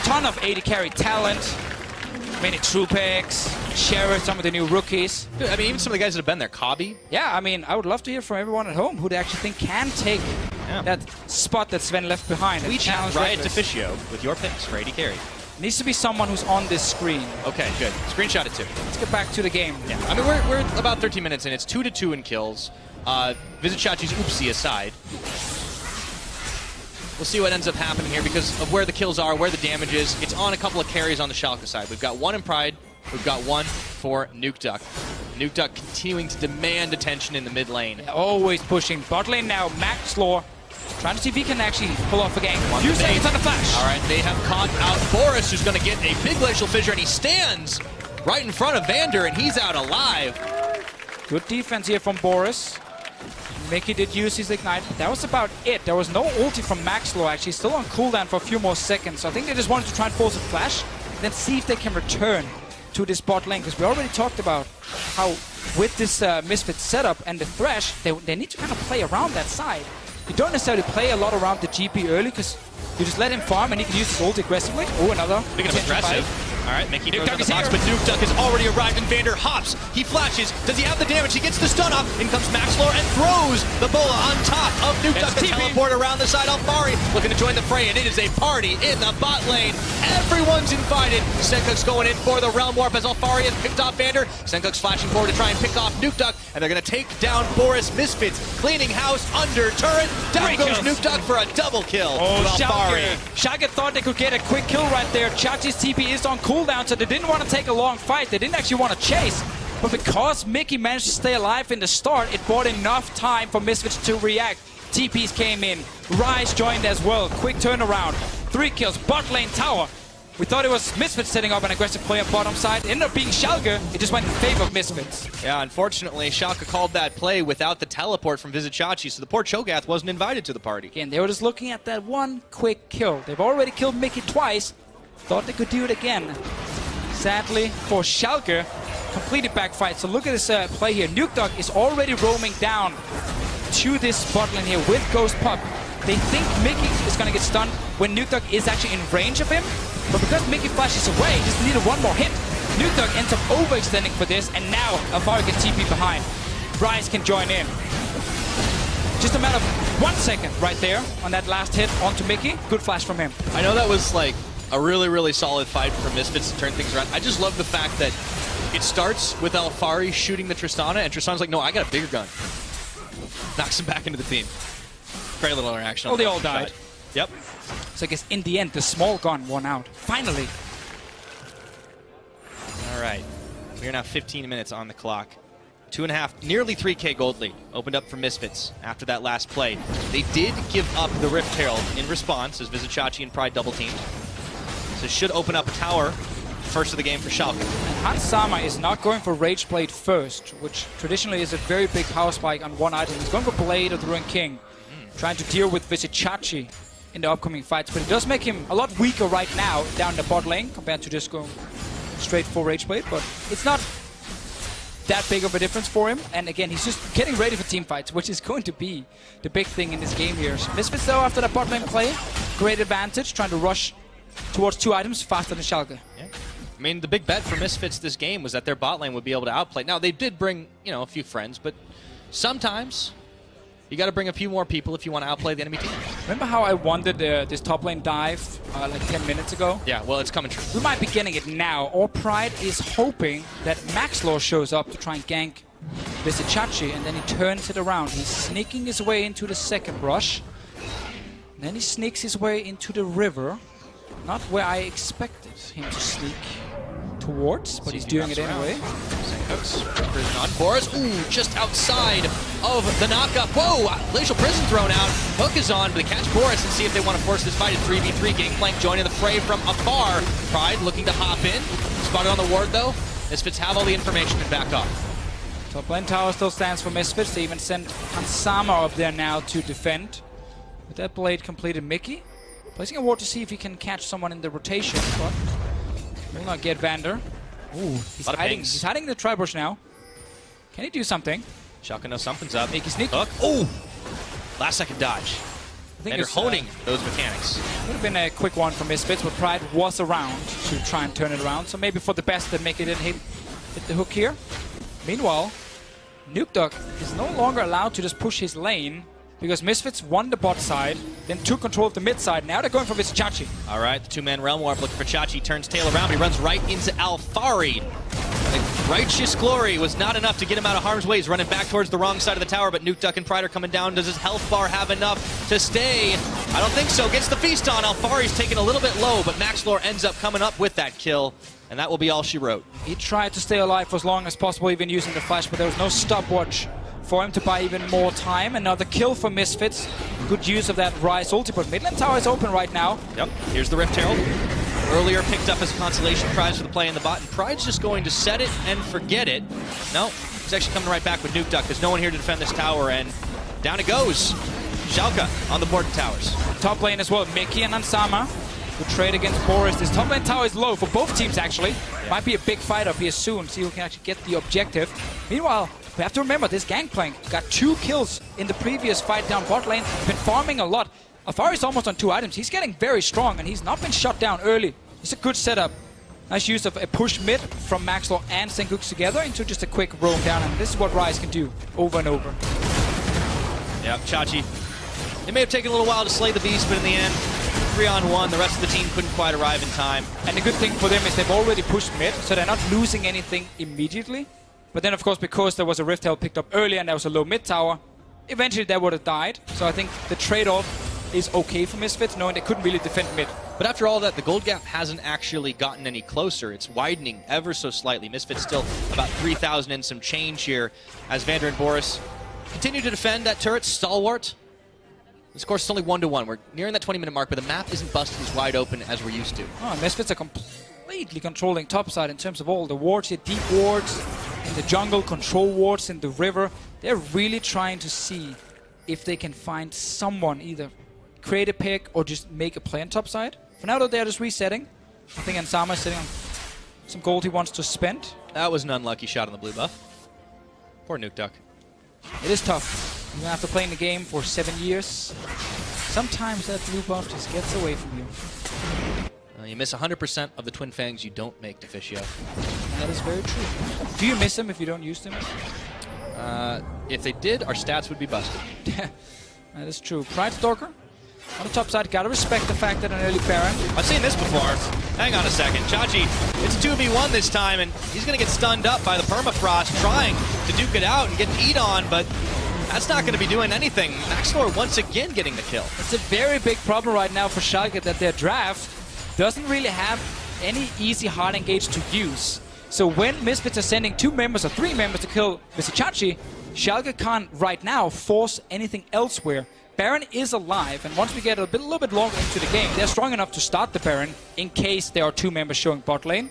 Ton of AD carry talent. Many true picks, Sheriff, some of the new rookies. Dude, I mean, even some of the guys that have been there, Kabi. Yeah, I mean, I would love to hear from everyone at home who they actually think can take that spot that Sven left behind. We challenge Riot Deficio with your picks for AD carry. Needs to be someone who's on this screen. Okay, good. Screenshot it too. Let's get back to the game. Yeah, I mean, we're about 13 minutes in. It's 2-2 in kills. Visichachi's oopsie aside. We'll see what ends up happening here because of where the kills are, where the damage is. It's on a couple of carries on the Schalke side. We've got one in Pride. We've got one for Nuke Duck. Nuke Duck continuing to demand attention in the mid lane. Always pushing. Bot lane now, Maxlor. Trying to see if he can actually pull off a gang. Few seconds on the flash. All right, they have caught out Boris, who's going to get a big glacial fissure, and he stands right in front of Vander, and he's out alive. Good defense here from Boris. Mickey did use his Ignite. That was about it. There was no ulti from Maxlor, actually. Still on cooldown for a few more seconds. So I think they just wanted to try and force a flash, then see if they can return to this bot lane. Because we already talked about how with this Misfit setup and the Thresh, they need to kind of play around that side. You don't necessarily play a lot around the GP early, because you just let him farm and he can use his ult aggressively. Oh, another. Speaking of aggressive, All right, Mickey throws Nukeduck on the is box, here. but Nukeduck has already arrived, and Vander hops. He flashes. Does he have the damage? He gets the stun off. In comes Maxlor and throws the bola on top of Nukeduck. The TP. teleport around the side. Alfari looking to join the fray, and it is a party in the bot lane. Everyone's invited. Senkook's going in for the Realm Warp as Alfari has picked off Vander. Senkook's flashing forward to try and pick off Nukeduck, and they're going to take down Boris. Misfits cleaning house under turret. Down Great goes kills. Nukeduck for a double kill. Oh, to Alfari. Schalke thought they could get a quick kill right there. Chachi's TP is on cooldown, so they didn't want to take a long fight. They didn't actually want to chase. But because Mickey managed to stay alive in the start, it bought enough time for Misfits to react. TPs came in. Rise joined as well. Quick turnaround. 3 kills. Bot lane tower. We thought it was Misfits setting up an aggressive play on bottom side. It ended up being Schalke. It just went in favor of Misfits. Yeah, unfortunately, Schalke called that play without the teleport from Vizichachi, so the poor Cho'Gath wasn't invited to the party. Again, they were just looking at that one quick kill. They've already killed Mickey twice. Thought they could do it again. Sadly, for Schalke, completely backfired. So look at this play here. Nukeduck is already roaming down to this spot lane here with Ghost Pup. They think Mickey is going to get stunned when Nukeduck is actually in range of him. But because Mickey flashes away, he just needed one more hit. Nukeduck ends up overextending for this, and now Alfari can TP behind. Bryce can join in. Just a matter of 1 second right there on that last hit onto Mickey. Good flash from him. I know that was like a really, really solid fight for Misfits to turn things around. I just love the fact that it starts with Alfari shooting the Tristana, and Tristana's like, no, I got a bigger gun. Knocks him back into the team. Very little interaction. Well, they all died. Yep. So I guess in the end, the small gun won out. Finally. All right. We are now 15 minutes on the clock. 2.5, nearly 3K gold lead opened up for Misfits after that last play. They did give up the Rift Herald in response as Vizichachi and Pride double teamed. So it should open up a tower first of the game for Schalke. And Hans Sama is not going for Rage Blade first, which traditionally is a very big power spike on one item. He's going for Blade of the Ruined King, trying to deal with Vizichachi in the upcoming fights. But it does make him a lot weaker right now down the bot lane compared to just going straight for Rage Blade. But it's not that big of a difference for him. And again, he's just getting ready for team fights, which is going to be the big thing in this game here. Misfits, though, after that bot lane play, great advantage, trying to rush towards 2 items faster than Schalke. Yeah. I mean, the big bet for Misfits this game was that their bot lane would be able to outplay. Now, they did bring, you know, a few friends, but sometimes you got to bring a few more people if you want to outplay the enemy team. Remember how I wanted this top lane dive like 10 minutes ago? Yeah, well, it's coming true. We might be getting it now. Or Pride is hoping that Maxlor shows up to try and gank Vizichachi, and then he turns it around. He's sneaking his way into the second rush. And then he sneaks his way into the river. Not where I expected him to sneak towards, but he's doing it anyway. Hooks, prison on Boris. Ooh, just outside of the knockup. Whoa, glacial prison thrown out. Hook is on, but they catch Boris and see if they want to force this fight at 3v3. Gangplank joining the fray from afar. Pride looking to hop in. Spotted on the ward though. Misfits have all the information and back off. Top lane tower still stands for Misfits. They even sent Hansama up there now to defend. With that blade completed, Mickey placing a ward to see if he can catch someone in the rotation, but will not get Vander. Ooh, he's hiding. He's hiding in the tri-bush now. Can he do something? Schalke knows something's up. Mickey sneak. Hook. Ooh! Last second dodge. I think And they're it's, honing those mechanics. Would have been a quick one for Misfits, but Pride was around to try and turn it around. So maybe for the best that Mickey didn't hit the hook here. Meanwhile, Nukeduck is no longer allowed to just push his lane because Misfits won the bot side, then took control of the mid side. Now they're going for Vizichachi. All right, the two-man Realm Warp looking for Chachi. Turns tail around, but he runs right into Alfari. The Righteous Glory was not enough to get him out of harm's way. He's running back towards the wrong side of the tower, but Nukeduck and Pride are coming down. Does his health bar have enough to stay? I don't think so. Gets the feast on. Alfari's taken a little bit low, but Maxlor ends up coming up with that kill, and that will be all she wrote. He tried to stay alive for as long as possible, even using the flash, but there was no stopwatch for him to buy even more time. Another kill for Misfits. Good use of that Rise ulti, but Midland Tower is open right now. Yep, here's the Rift Herald. Earlier picked up as a consolation prize for the play in the bot, and Pride's just going to set it and forget it. No, he's actually coming right back with Nukeduck. There's no one here to defend this tower, and down it goes. Schalke on the board towers. Top lane as well, Mickey and Ansama will trade against Boris. This top lane tower is low for both teams, actually. Might be a big fight up here soon, see who can actually get the objective. Meanwhile, we have to remember this Gangplank got 2 kills in the previous fight down bot lane. Been farming a lot. Alfari's almost on 2 items. He's getting very strong, and he's not been shut down early. It's a good setup Nice use of a push mid from Maxlor and Sengoku together into just a quick roam down, and this is what Rise can do over and over. Yeah, Chachi. It may have taken a little while to slay the beast, but in the end, 3-on-1, the rest of the team couldn't quite arrive in time. And the good thing for them is they've already pushed mid, so they're not losing anything immediately. But then, of course, because there was a Rift Herald picked up earlier and there was a low mid tower, eventually they would have died. So I think the trade-off is okay for Misfits, knowing they couldn't really defend mid. But after all that, the gold gap hasn't actually gotten any closer. It's widening ever so slightly. Misfits still about 3,000 and some change here as Vander and Boris continue to defend that turret, stalwart. This course is only 1-1. We're nearing that 20-minute mark, but the map isn't busted as wide open as we're used to. Oh, Misfits are completely controlling topside in terms of all the wards here, deep wards in the jungle, control wards in the river. They're really trying to see if they can find someone, either create a pick or just make a play on topside. For now, though, they're just resetting. I think Ansama is sitting on some gold he wants to spend. That was an unlucky shot on the blue buff. Poor Nuke Duck. It is tough. You have to play in the game for 7 years. Sometimes that blue buff just gets away from you. You miss 100% of the Twin Fangs you don't make, Deficio. That is very true. Do you miss them if you don't use them? If they did, our stats would be busted. That is true. Pride Stalker on the top side. Gotta respect the fact that an early Baron. I've seen this before. Hang on a second. Chachi, it's 2v1 this time, and he's going to get stunned up by the permafrost, trying to duke it out and get an eat on, but that's not going to be doing anything. Maxlor once again getting the kill. It's a very big problem right now for Schalke that their draft doesn't really have any easy hard engage to use. So when Misfits are sending 2 members or 3 members to kill Mr. Chachi, Schalke can't right now force anything elsewhere. Baron is alive, and once we get a little bit longer into the game, they're strong enough to start the Baron in case there are 2 members showing bot lane.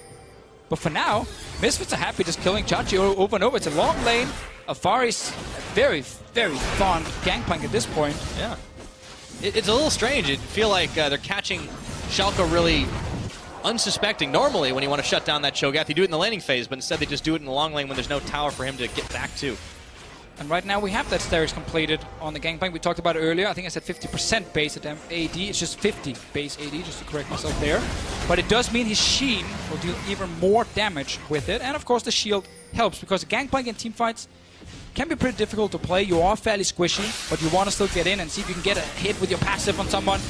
But for now, Misfits are happy just killing Chachi over and over. It's a long lane. Afari's very, very fond gangplank at this point. Yeah. It's a little strange. It feel like they're catching Schalke really unsuspecting. Normally, when you want to shut down that Cho'Gath, you do it in the laning phase, but instead they just do it in the long lane when there's no tower for him to get back to. And right now we have that stairs completed on the gangplank. We talked about it earlier. I think I said 50% base AD. It's just 50 base AD, just to correct myself there. But it does mean his Sheen will deal even more damage with it. And of course the shield helps, because the gangplank in teamfights can be pretty difficult to play. You are fairly squishy, but you want to still get in and see if you can get a hit with your passive on someone.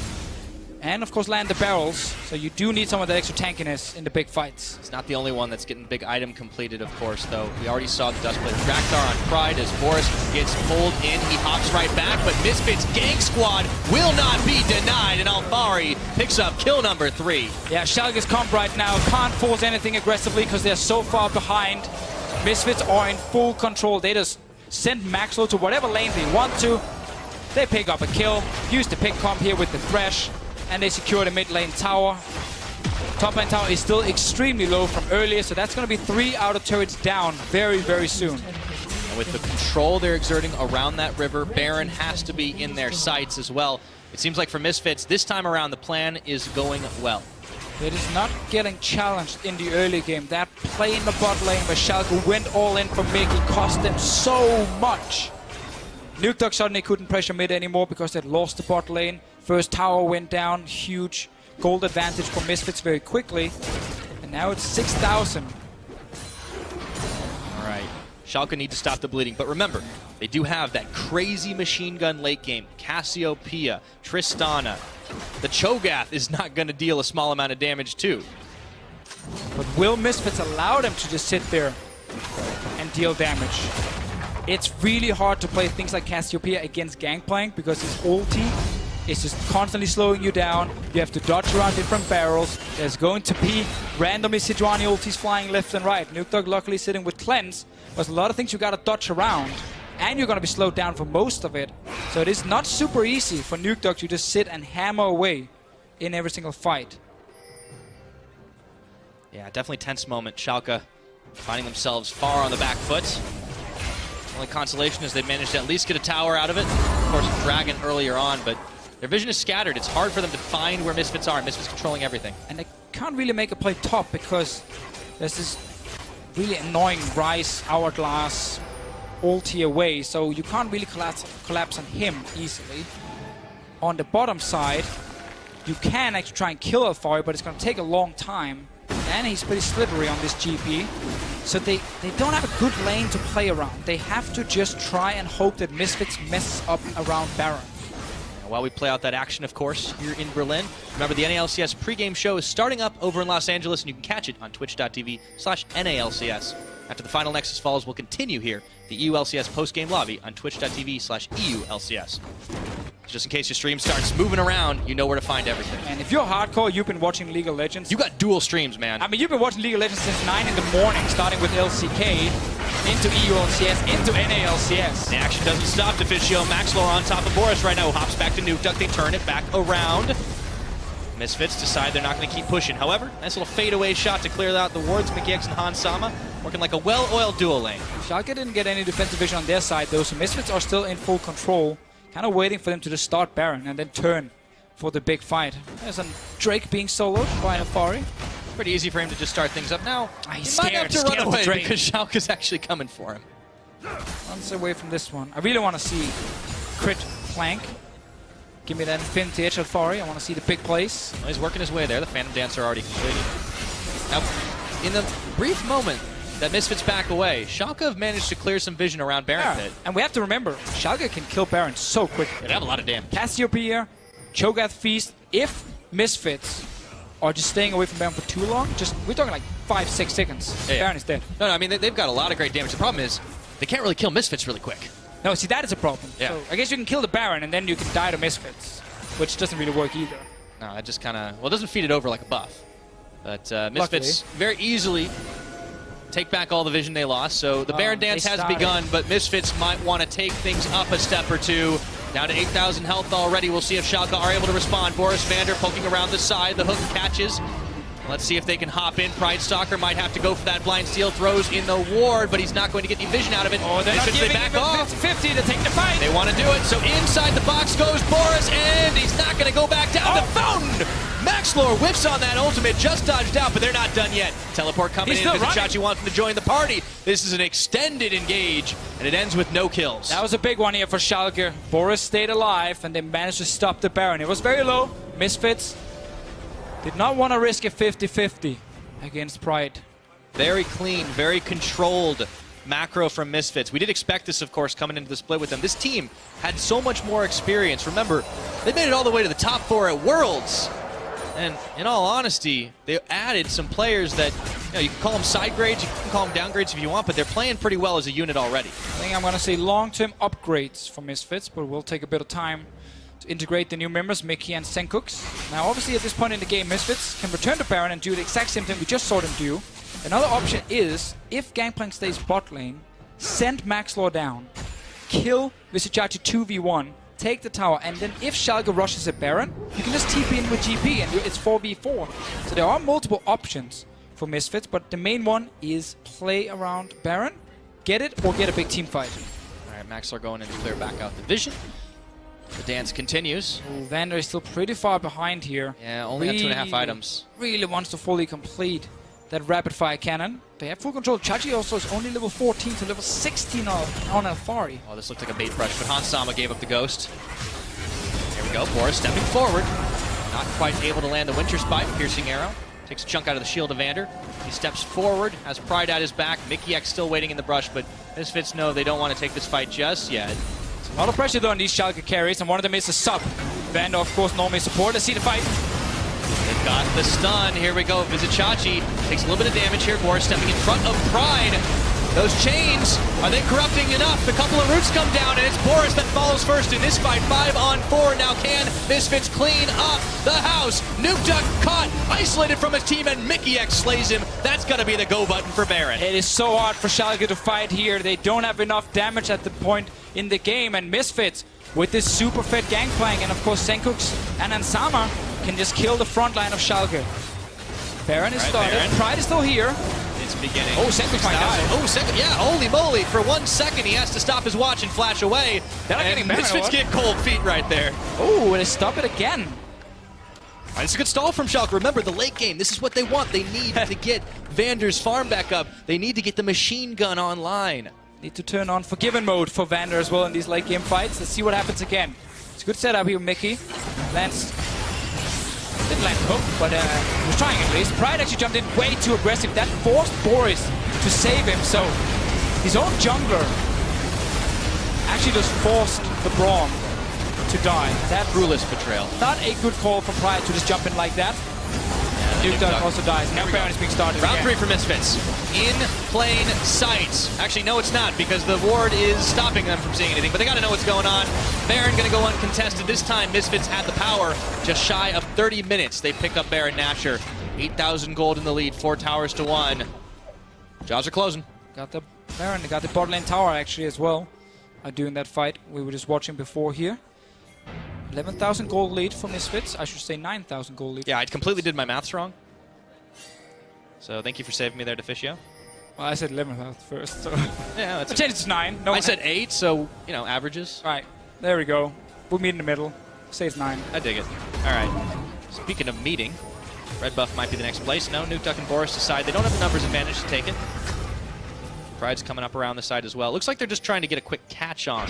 And of course land the barrels, so you do need some of that extra tankiness in the big fights. It's not the only one that's getting big item completed, of course, though. We already saw the Dustblade Drakthar on Pride as Boris gets pulled in. He hops right back, but Misfits gang squad will not be denied, and Alfari picks up kill number 3. Yeah, Schalke's comp right now can't force anything aggressively because they're so far behind. Misfits are in full control. They just send Maxwell to whatever lane they want to. They pick up a kill, use the pick comp here with the Thresh, and they secure the mid lane tower. Top lane tower is still extremely low from earlier, so that's going to be 3 outer turrets down very, very soon. And with the control they're exerting around that river, Baron has to be in their sights as well. It seems like for Misfits, this time around the plan is going well. It is not getting challenged in the early game. That play in the bot lane where Schalke went all in for Mickey cost them so much. Nuke Duck suddenly couldn't pressure mid anymore because they'd lost the bot lane. First tower went down, huge gold advantage for Misfits very quickly. And now it's 6,000. All right, Schalke need to stop the bleeding. But remember, they do have that crazy machine gun late game. Cassiopeia, Tristana. The Cho'Gath is not going to deal a small amount of damage too. But will Misfits allow them to just sit there and deal damage? It's really hard to play things like Cassiopeia against Gangplank because his ulti is just constantly slowing you down. You have to dodge around different barrels. There's going to be randomly Sejuani ultis flying left and right. Nuke Dog luckily sitting with Cleanse. There's a lot of things you gotta dodge around. And you're gonna be slowed down for most of it. So it is not super easy for Nuke Dog to just sit and hammer away in every single fight. Yeah, definitely tense moment. Schalke finding themselves far on the back foot. Only consolation is they managed to at least get a tower out of it. Of course, Dragon earlier on, but their vision is scattered. It's hard for them to find where Misfits are. Misfits controlling everything. And they can't really make a play top because there's this really annoying Rise Hourglass ulti away, so you can't really collapse on him easily. On the bottom side, you can actually try and kill Alfari, but it's going to take a long time. and he's pretty slippery on this GP. So they don't have a good lane to play around. They have to just try and hope that Misfits mess up around Baron. While we play out that action, of course, here in Berlin. Remember, the NALCS pregame show is starting up over in Los Angeles, and you can catch it on twitch.tv/NALCS. After the final Nexus Falls, we'll continue here, the EU LCS postgame lobby on twitch.tv/EULCS. Just in case your stream starts moving around, you know where to find everything. And if you're hardcore, you've been watching League of Legends. You got dual streams, man. I mean, you've been watching League of Legends since 9 in the morning, starting with LCK, into EULCS, into NALCS. The action doesn't stop. Deficio, Maxlor on top of Boris right now. Hops back to Nuke Duck. They turn it back around. Misfits decide they're not going to keep pushing. However, nice little fadeaway shot to clear out the wards. McGex and Hans Sama working like a well-oiled dual lane. Schalke didn't get any defensive vision on their side, though, so Misfits are still in full control. Kind of waiting for them to just start Baron and then turn for the big fight. There's a Drake being soloed by Afari. Pretty easy for him to just start things up now. He's he might have to scared run of the away Drake. because Schalke's actually coming for him. Runs away from this one. I really want to see crit flank. Give me that Infinity Edge Afari. I want to see the big plays. Well, he's working his way there. The Phantom Dancer already completed. Now, in the brief moment that Misfits back away, Schalke have managed to clear some vision around Baron Pit. And we have to remember, Schalke can kill Baron so quickly. They have a lot of damage. Cassiopeia, Cho'Gath Feast. If Misfits are just staying away from Baron for too long, we're talking like 5-6 seconds. Yeah. Baron is dead. No, I mean, they've got a lot of great damage. The problem is, they can't really kill Misfits really quick. No, see, that is a problem. Yeah. So I guess you can kill the Baron and then you can die to Misfits, which doesn't really work either. No, it just kind of, well, it doesn't feed it over like a buff. But Misfits very easily take back all the vision they lost. So the Baron Dance has begun, but Misfits might want to take things up a step or two. Down to 8,000 health already. We'll see if Schalke are able to respond. Boris Vander poking around the side. The hook catches. Let's see if they can hop in. Pride Stalker might have to go for that blind steal. Throws in the ward, but he's not going to get any vision out of it. Oh, they're not giving back him off. 50 to take the fight. They want to do it. So inside the box goes Boris, and he's not going to go back down. The fountain. Maxlor whiffs on that ultimate, just dodged out, but they're not done yet. Teleport coming in. Vizicachi wants him to join the party. This is an extended engage, and it ends with no kills. That was a big one here for Schalke. Boris stayed alive, and they managed to stop the Baron. It was very low. Misfits did not want to risk a 50-50 against Pride. Very clean, very controlled macro from Misfits. We did expect this, of course, coming into the split with them. This team had so much more experience. Remember, they made it all the way to the top 4 at Worlds. And in all honesty, they added some players that, you can call them side grades, you can call them downgrades if you want, but they're playing pretty well as a unit already. I think I'm going to say long-term upgrades for Misfits, but we'll take a bit of time to integrate the new members, Mickey and Senkooks. Now, obviously, at this point in the game, Misfits can return to Baron and do the exact same thing we just saw them do. Another option is, if Gangplank stays bot lane, send Maxlor down, kill Vizicachi 2v1, take the tower, and then if Schalke rushes a Baron, you can just TP in with GP and it's 4v4. So there are multiple options for Misfits, but the main one is play around Baron, get it, or get a big team fight. All right, Maxlor going in to clear back out the vision. The dance continues. Ooh, Vander is still pretty far behind here. Yeah, only got 2.5 items. Really wants to fully complete that rapid fire cannon. They have full control. Chachi also is only level 14 to level 16 on Alfari. Oh, this looked like a bait brush, but Hans Sama gave up the ghost. There we go, Boris stepping forward. Not quite able to land the Winter Spite. Piercing arrow. Takes a chunk out of the shield of Vander. He steps forward, has Pride at his back. Mickey X still waiting in the brush, but Misfits know they don't want to take this fight just yet. A lot of pressure though on these Schalke carries, and one of them is a sub. Vander, of course, normally support. Let's see the fight. They've got the stun. Here we go. Vizicachi takes a little bit of damage here. Boris stepping in front of Pride. Those chains, are they corrupting enough? A couple of roots come down, and it's Boris that follows first in this fight. 5-on-4 now. Can Misfits clean up the house? Nuke Duck caught, isolated from his team, and Mickey X slays him. That's got to be the go button for Baron. It is so hard for Schalke to fight here. They don't have enough damage at the point in the game, and Misfits with this super fed Gangplank, and of course Senkooks and Ansama can just kill the front line of Schalke. Baron is started. Baron. Pride is still here. It's beginning. Oh, Senkooks might die. Oh, Senkooks, yeah, holy moly. For 1 second, he has to stop his watch and flash away. They're not getting Baron. Misfits get cold feet right there. Oh, and they stop it again. Right, it's a good stall from Schalke. Remember, the late game, this is what they want. They need to get Vander's farm back up. They need to get the machine gun online. Need to turn on Forgiven mode for Vander as well in these late game fights. Let's see what happens again. It's a good setup here, Mickey. Lands the didn't land hook, but he was trying at least. Pride actually jumped in way too aggressive. That forced Boris to save him, so his own jungler actually just forced the Braum to die. That Brulus betrayal. Not a good call from Pride to just jump in like that. Nuke also dies. Now Baron is being started Round again. 3 for Misfits. In plain sight. Actually, no, it's not, because the ward is stopping them from seeing anything, but they got to know what's going on. Baron going to go uncontested. This time, Misfits had the power. Just shy of 30 minutes, they pick up Baron Nashor. 8,000 gold in the lead, 4 towers to 1. Jaws are closing. Got the Baron, they got the bot lane tower actually as well. Doing that fight we were just watching before here. 11,000 gold lead for Misfits. I should say 9,000 gold lead. Yeah, I completely did my maths wrong. So thank you for saving me there, Deficio. Well, I said 11,000 first, so Yeah, that's I changed it to 9. No I one said 8, so, you know, averages. Right, there we go. We'll meet in the middle. Say it's 9. I dig it. All right. Speaking of meeting, red buff might be the next place. No, Nuke Duck and Boris decide they don't have the numbers advantage to take it. Pride's coming up around the side as well. Looks like they're just trying to get a quick catch on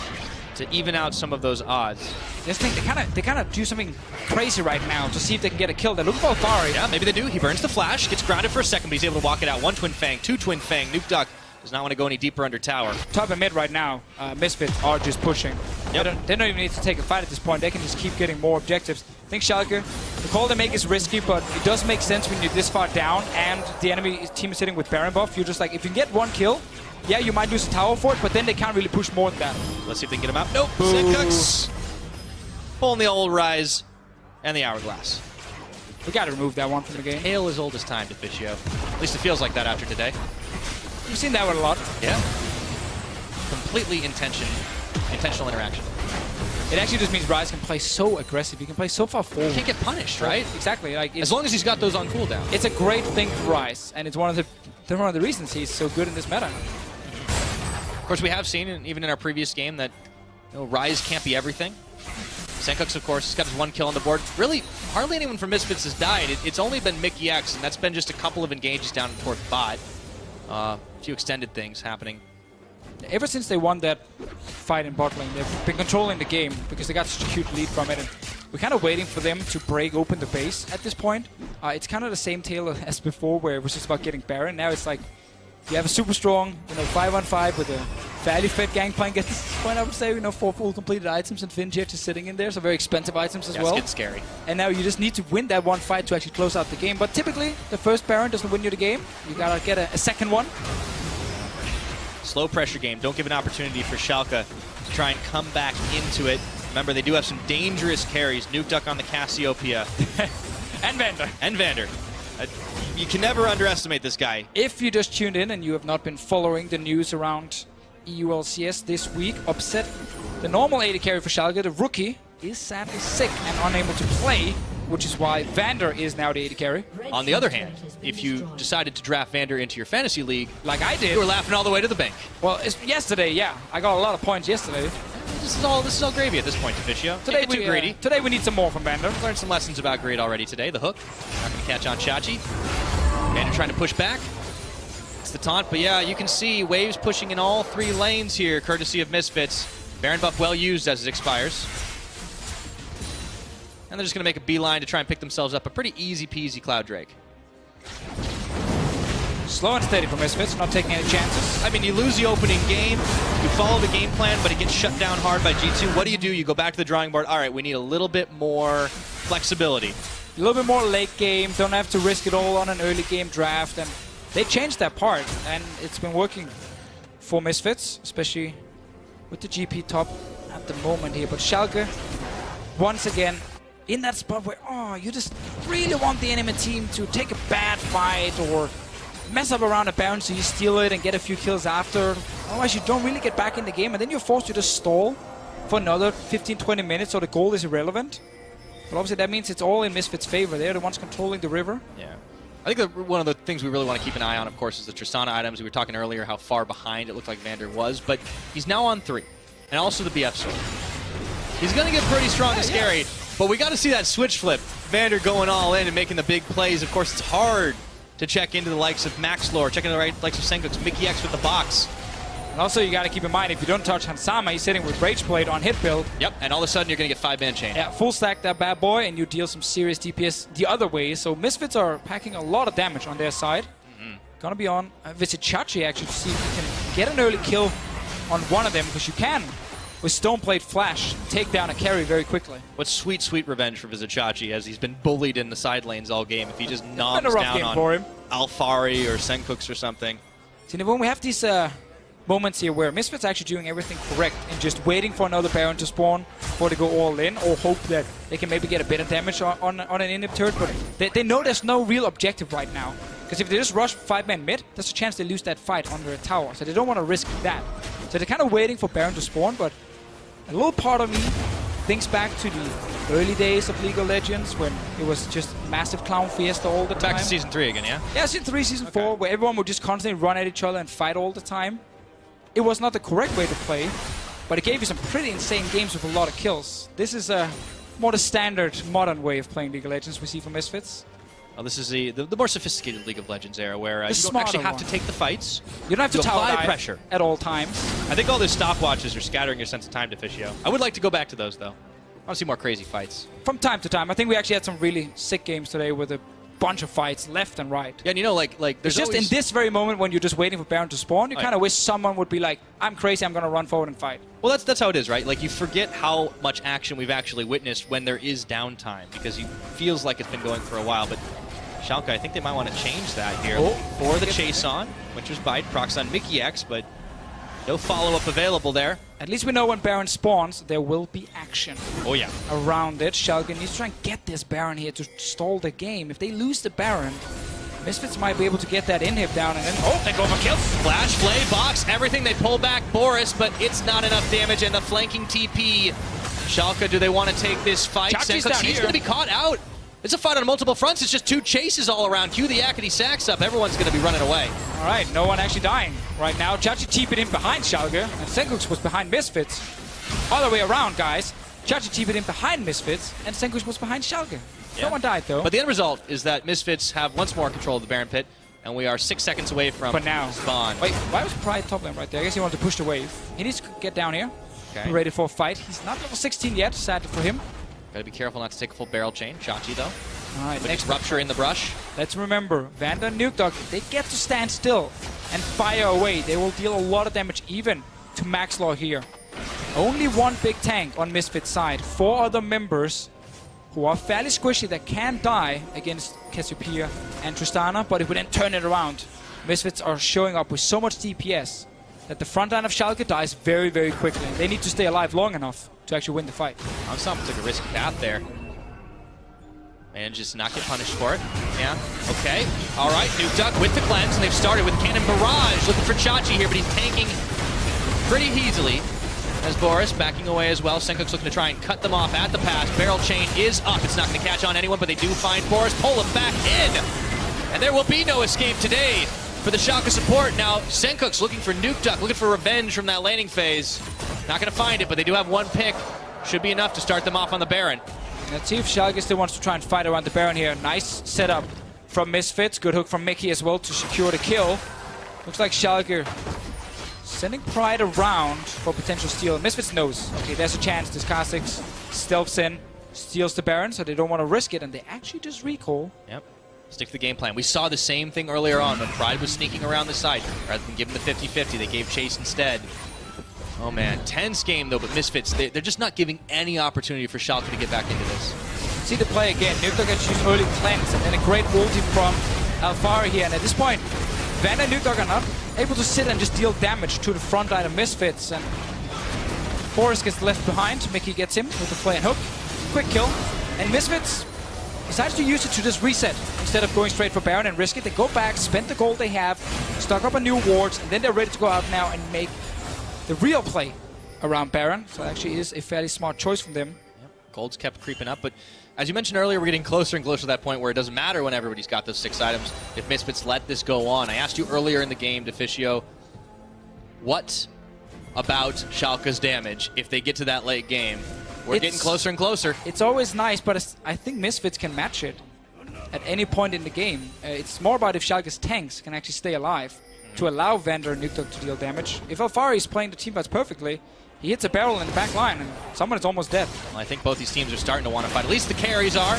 to even out some of those odds. This thing, they kind of do something crazy right now to see if they can get a kill. They're looking for Thari. Yeah, maybe they do. He burns the flash, gets grounded for a second, but he's able to walk it out. 1 Twin Fang, 2 Twin Fang. Nuke Duck does not want to go any deeper under tower. Top and mid right now, Misfits are just pushing. Yep. They don't even need to take a fight at this point. They can just keep getting more objectives. I think Schalke, the call they make is risky, but it does make sense when you're this far down and the enemy team is sitting with Baron buff. You're just like, if you can get 1 kill, yeah, you might lose a tower for it, but then they can't really push more than that. Let's see if they can get him out. Nope. Senkuks pulling the old Rise and the Hourglass. We gotta remove that one from the game. Hail as old as time, Deficio. At least it feels like that after today. We've seen that one a lot. Yeah. Completely intentional interaction. It actually just means Rise can play so aggressive. He can play so far forward. Can't get punished, right? Exactly. Like As long as he's got those on cooldown. it's a great thing for Rise, and it's one of the reasons he's so good in this meta. Of course, we have seen, even in our previous game, that Rise can't be everything. Senkuks, of course, has got his 1 kill on the board. Really, hardly anyone from Misfits has died. It's only been Mickey X, and that's been just a couple of engages down towards bot. A few extended things happening. Ever since they won that fight in bot lane, they've been controlling the game because they got such a huge lead from it. And we're kind of waiting for them to break open the base at this point. It's kind of the same tale as before, where it was just about getting Baron. Now it's like you have a super strong, 5-on-5 with a fairly fed gangplank at this point, I would say. 4 full completed items and Finjet just sitting in there, so very expensive items as well. It's getting scary. And now you just need to win that one fight to actually close out the game. But typically, the first Baron doesn't win you the game. You gotta get a second one. Slow pressure game. Don't give an opportunity for Schalke to try and come back into it. Remember, they do have some dangerous carries. Nuke Duck on the Cassiopeia. And Vander. And Vander. You can never underestimate this guy. If you just tuned in and you have not been following the news around EU LCS this week, upset the normal AD carry for Schalke, the rookie, is sadly sick and unable to play, which is why Vander is now the AD carry. On the other hand, if you decided to draft Vander into your fantasy league, Like I did. you were laughing all the way to the bank. Well, yesterday, yeah. I got a lot of points yesterday. This is all gravy at this point, Deficio. Today Can't get too greedy. Today we need some more from Vander. Learned some lessons about greed already today. The hook. Not going to catch on Chachi. Vander trying to push back. It's the taunt, but yeah, you can see waves pushing in all 3 lanes here, courtesy of Misfits. Baron buff well used as it expires. And they're just going to make a beeline to try and pick themselves up a pretty easy-peasy Cloud Drake. Slow and steady for Misfits, not taking any chances. I mean, you lose the opening game, you follow the game plan, but it gets shut down hard by G2. What do? You go back to the drawing board. All right, we need a little bit more flexibility. A little bit more late game, don't have to risk it all on an early game draft, and they changed that part, and it's been working for Misfits, especially with the GP top at the moment here. But Schalke, once again, in that spot where, you just really want the enemy team to take a bad fight or mess up around a Baron so you steal it and get a few kills after. Otherwise, you don't really get back in the game, and then you're forced to just stall for another 15-20 minutes, so the goal is irrelevant. But obviously, that means it's all in Misfits' favor. They're the ones controlling the river. Yeah. I think one of the things we really want to keep an eye on, of course, is the Tristana items. We were talking earlier how far behind it looked like Vander was, but he's now on 3. And also the BF sword. He's going to get pretty strong and scary, but we got to see that switch flip. Vander going all in and making the big plays. Of course, it's hard to check into the likes of Max Lore, check into the likes of Senkuks, Mickey X with the box. And also, you got to keep in mind, if you don't touch Hansama, he's sitting with Rage Blade on hit build. Yep, and all of a sudden you're going to get 5-man chain. Yeah, full stack that bad boy, and you deal some serious DPS the other way. So Misfits are packing a lot of damage on their side. Gonna be on Visitachi actually to see if you can get an early kill on one of them, because you can, with Stoneblade Flash, take down a carry very quickly. What sweet, sweet revenge for Visitachi, as he's been bullied in the side lanes all game. If he just noms been a rough down game on for him. Alfari or Senkooks or something. See, when we have these moments here where Misfits actually doing everything correct and just waiting for another Baron to spawn before they go all in, or hope that they can maybe get a bit of damage on an inhib turret, but they know there's no real objective right now. Because if they just rush 5-man mid, there's a chance they lose that fight under a tower, so they don't want to risk that. So they're kind of waiting for Baron to spawn, but a little part of me thinks back to the early days of League of Legends when it was just massive clown fiesta all the time. Back to Season 3 again, yeah? Yeah, Season 3, Season 4, where everyone would just constantly run at each other and fight all the time. It was not the correct way to play, but it gave you some pretty insane games with a lot of kills. This is a more the standard modern way of playing League of Legends we see from Misfits. Well, this is the more sophisticated League of Legends era where you don't actually have to take the fights. You don't have to tower apply dive pressure at all times. I think all those stopwatches are scattering your sense of time, Deficio. I would like to go back to those, though. I want to see more crazy fights. From time to time. I think we actually had some really sick games today with a bunch of fights left and right. Yeah, and you know, like there's it's just in this very moment when you're just waiting for Baron to spawn, you kind of wish someone would be like, I'm crazy, I'm going to run forward and fight. Well, that's how it is, right? Like, you forget how much action we've actually witnessed when there is downtime, because it feels like it's been going for a while, but Schalke, I think they might want to change that here for the chase on. Winter's Bite, procs on Mickey X, but no follow-up available there. At least we know when Baron spawns, there will be action. Oh, yeah. Around it. Schalke needs to try and get this Baron here to stall the game. If they lose the Baron, Misfits might be able to get that inhib down and then, they go for kills. Flash, play, box, everything. They pull back Boris, but it's not enough damage, and the flanking TP. Schalke, do they want to take this fight? He's going to be caught out. It's a fight on multiple fronts. It's just two chases all around. Cue the Yakety Sax up. Everyone's going to be running away. All right, no one actually dying right now. Chachi TP'd in behind Schalke, and Senkooks was behind Misfits. Other way around, guys. Chachi TP'd in behind Misfits, and Senkooks was behind Schalke. Yeah. No one died, though. But the end result is that Misfits have once more control of the Baron Pit, and we are 6 seconds away from spawn. Wait, why was Pride top lane right there? I guess he wanted to push the wave. He needs to get down here. Okay. Be ready for a fight. He's not level 16 yet, sad for him. Gotta be careful not to take a full barrel chain. Chachi, though. All right, next rupture in the brush. Let's remember, Vanda and Nuke Dog, they get to stand still and fire away. They will deal a lot of damage even to Max Law here. Only one big tank on Misfits side. 4 other members who are fairly squishy that can die against Cassiopeia and Tristana, but if we then turn it around, Misfits are showing up with so much DPS that the front line of Schalke dies very, very quickly. They need to stay alive long enough to actually win the fight. Amsam took a risky path there. And just not get punished for it. Yeah, okay. All right, Nuke Duck with the cleanse, and they've started with Cannon Barrage. Looking for Chachi here, but he's tanking pretty easily. As Boris backing away as well. Senkooks looking to try and cut them off at the pass. Barrel chain is up. It's not going to catch on anyone, but they do find Boris. Pull him back in. And there will be no escape today for the Schalke support. Now, Senkooks looking for Nuke Duck, looking for revenge from that laning phase. Not going to find it, but they do have one pick. Should be enough to start them off on the Baron. Let's see if Schalke still wants to try and fight around the Baron here. Nice setup from Misfits. Good hook from Mickey as well to secure the kill. Looks like Schalke sending Pride around for potential steal. Misfits knows, okay, there's a chance. This Kha'Zix stealths in, steals the Baron, so they don't want to risk it, and they actually just recall. Yep. Stick to the game plan. We saw the same thing earlier on when Pride was sneaking around the side. Rather than giving the 50-50, they gave chase instead. Oh man, tense game though, but Misfits, they're just not giving any opportunity for Schalke to get back into this. See the play again. Nuke Dog gets used early cleanse, and then a great ulti from Alfari here. And at this point, Vanda and Nuke Dog are not able to sit and just deal damage to the front line of Misfits. And Boris gets left behind. Mickey gets him with the play and hook. Quick kill. And Misfits decides to use it to just reset. Instead of going straight for Baron and risk it, they go back, spend the gold they have, stock up on new wards, and then they're ready to go out now and make the real play around Baron. So it actually is a fairly smart choice from them. Yep. Gold's kept creeping up, but as you mentioned earlier, we're getting closer and closer to that point where it doesn't matter when everybody's got those 6 items if Misfits let this go on. I asked you earlier in the game, Deficio, what about Schalke's damage if they get to that late game? We're getting closer and closer. It's always nice, but I think Misfits can match it. at any point in the game. It's more about if Schalke's tanks can actually stay alive to allow Vander and Nuktuk to deal damage. If Alfari is playing the teamfights perfectly, he hits a barrel in the back line and someone is almost dead. Well, I think both these teams are starting to want to fight. At least the carries are.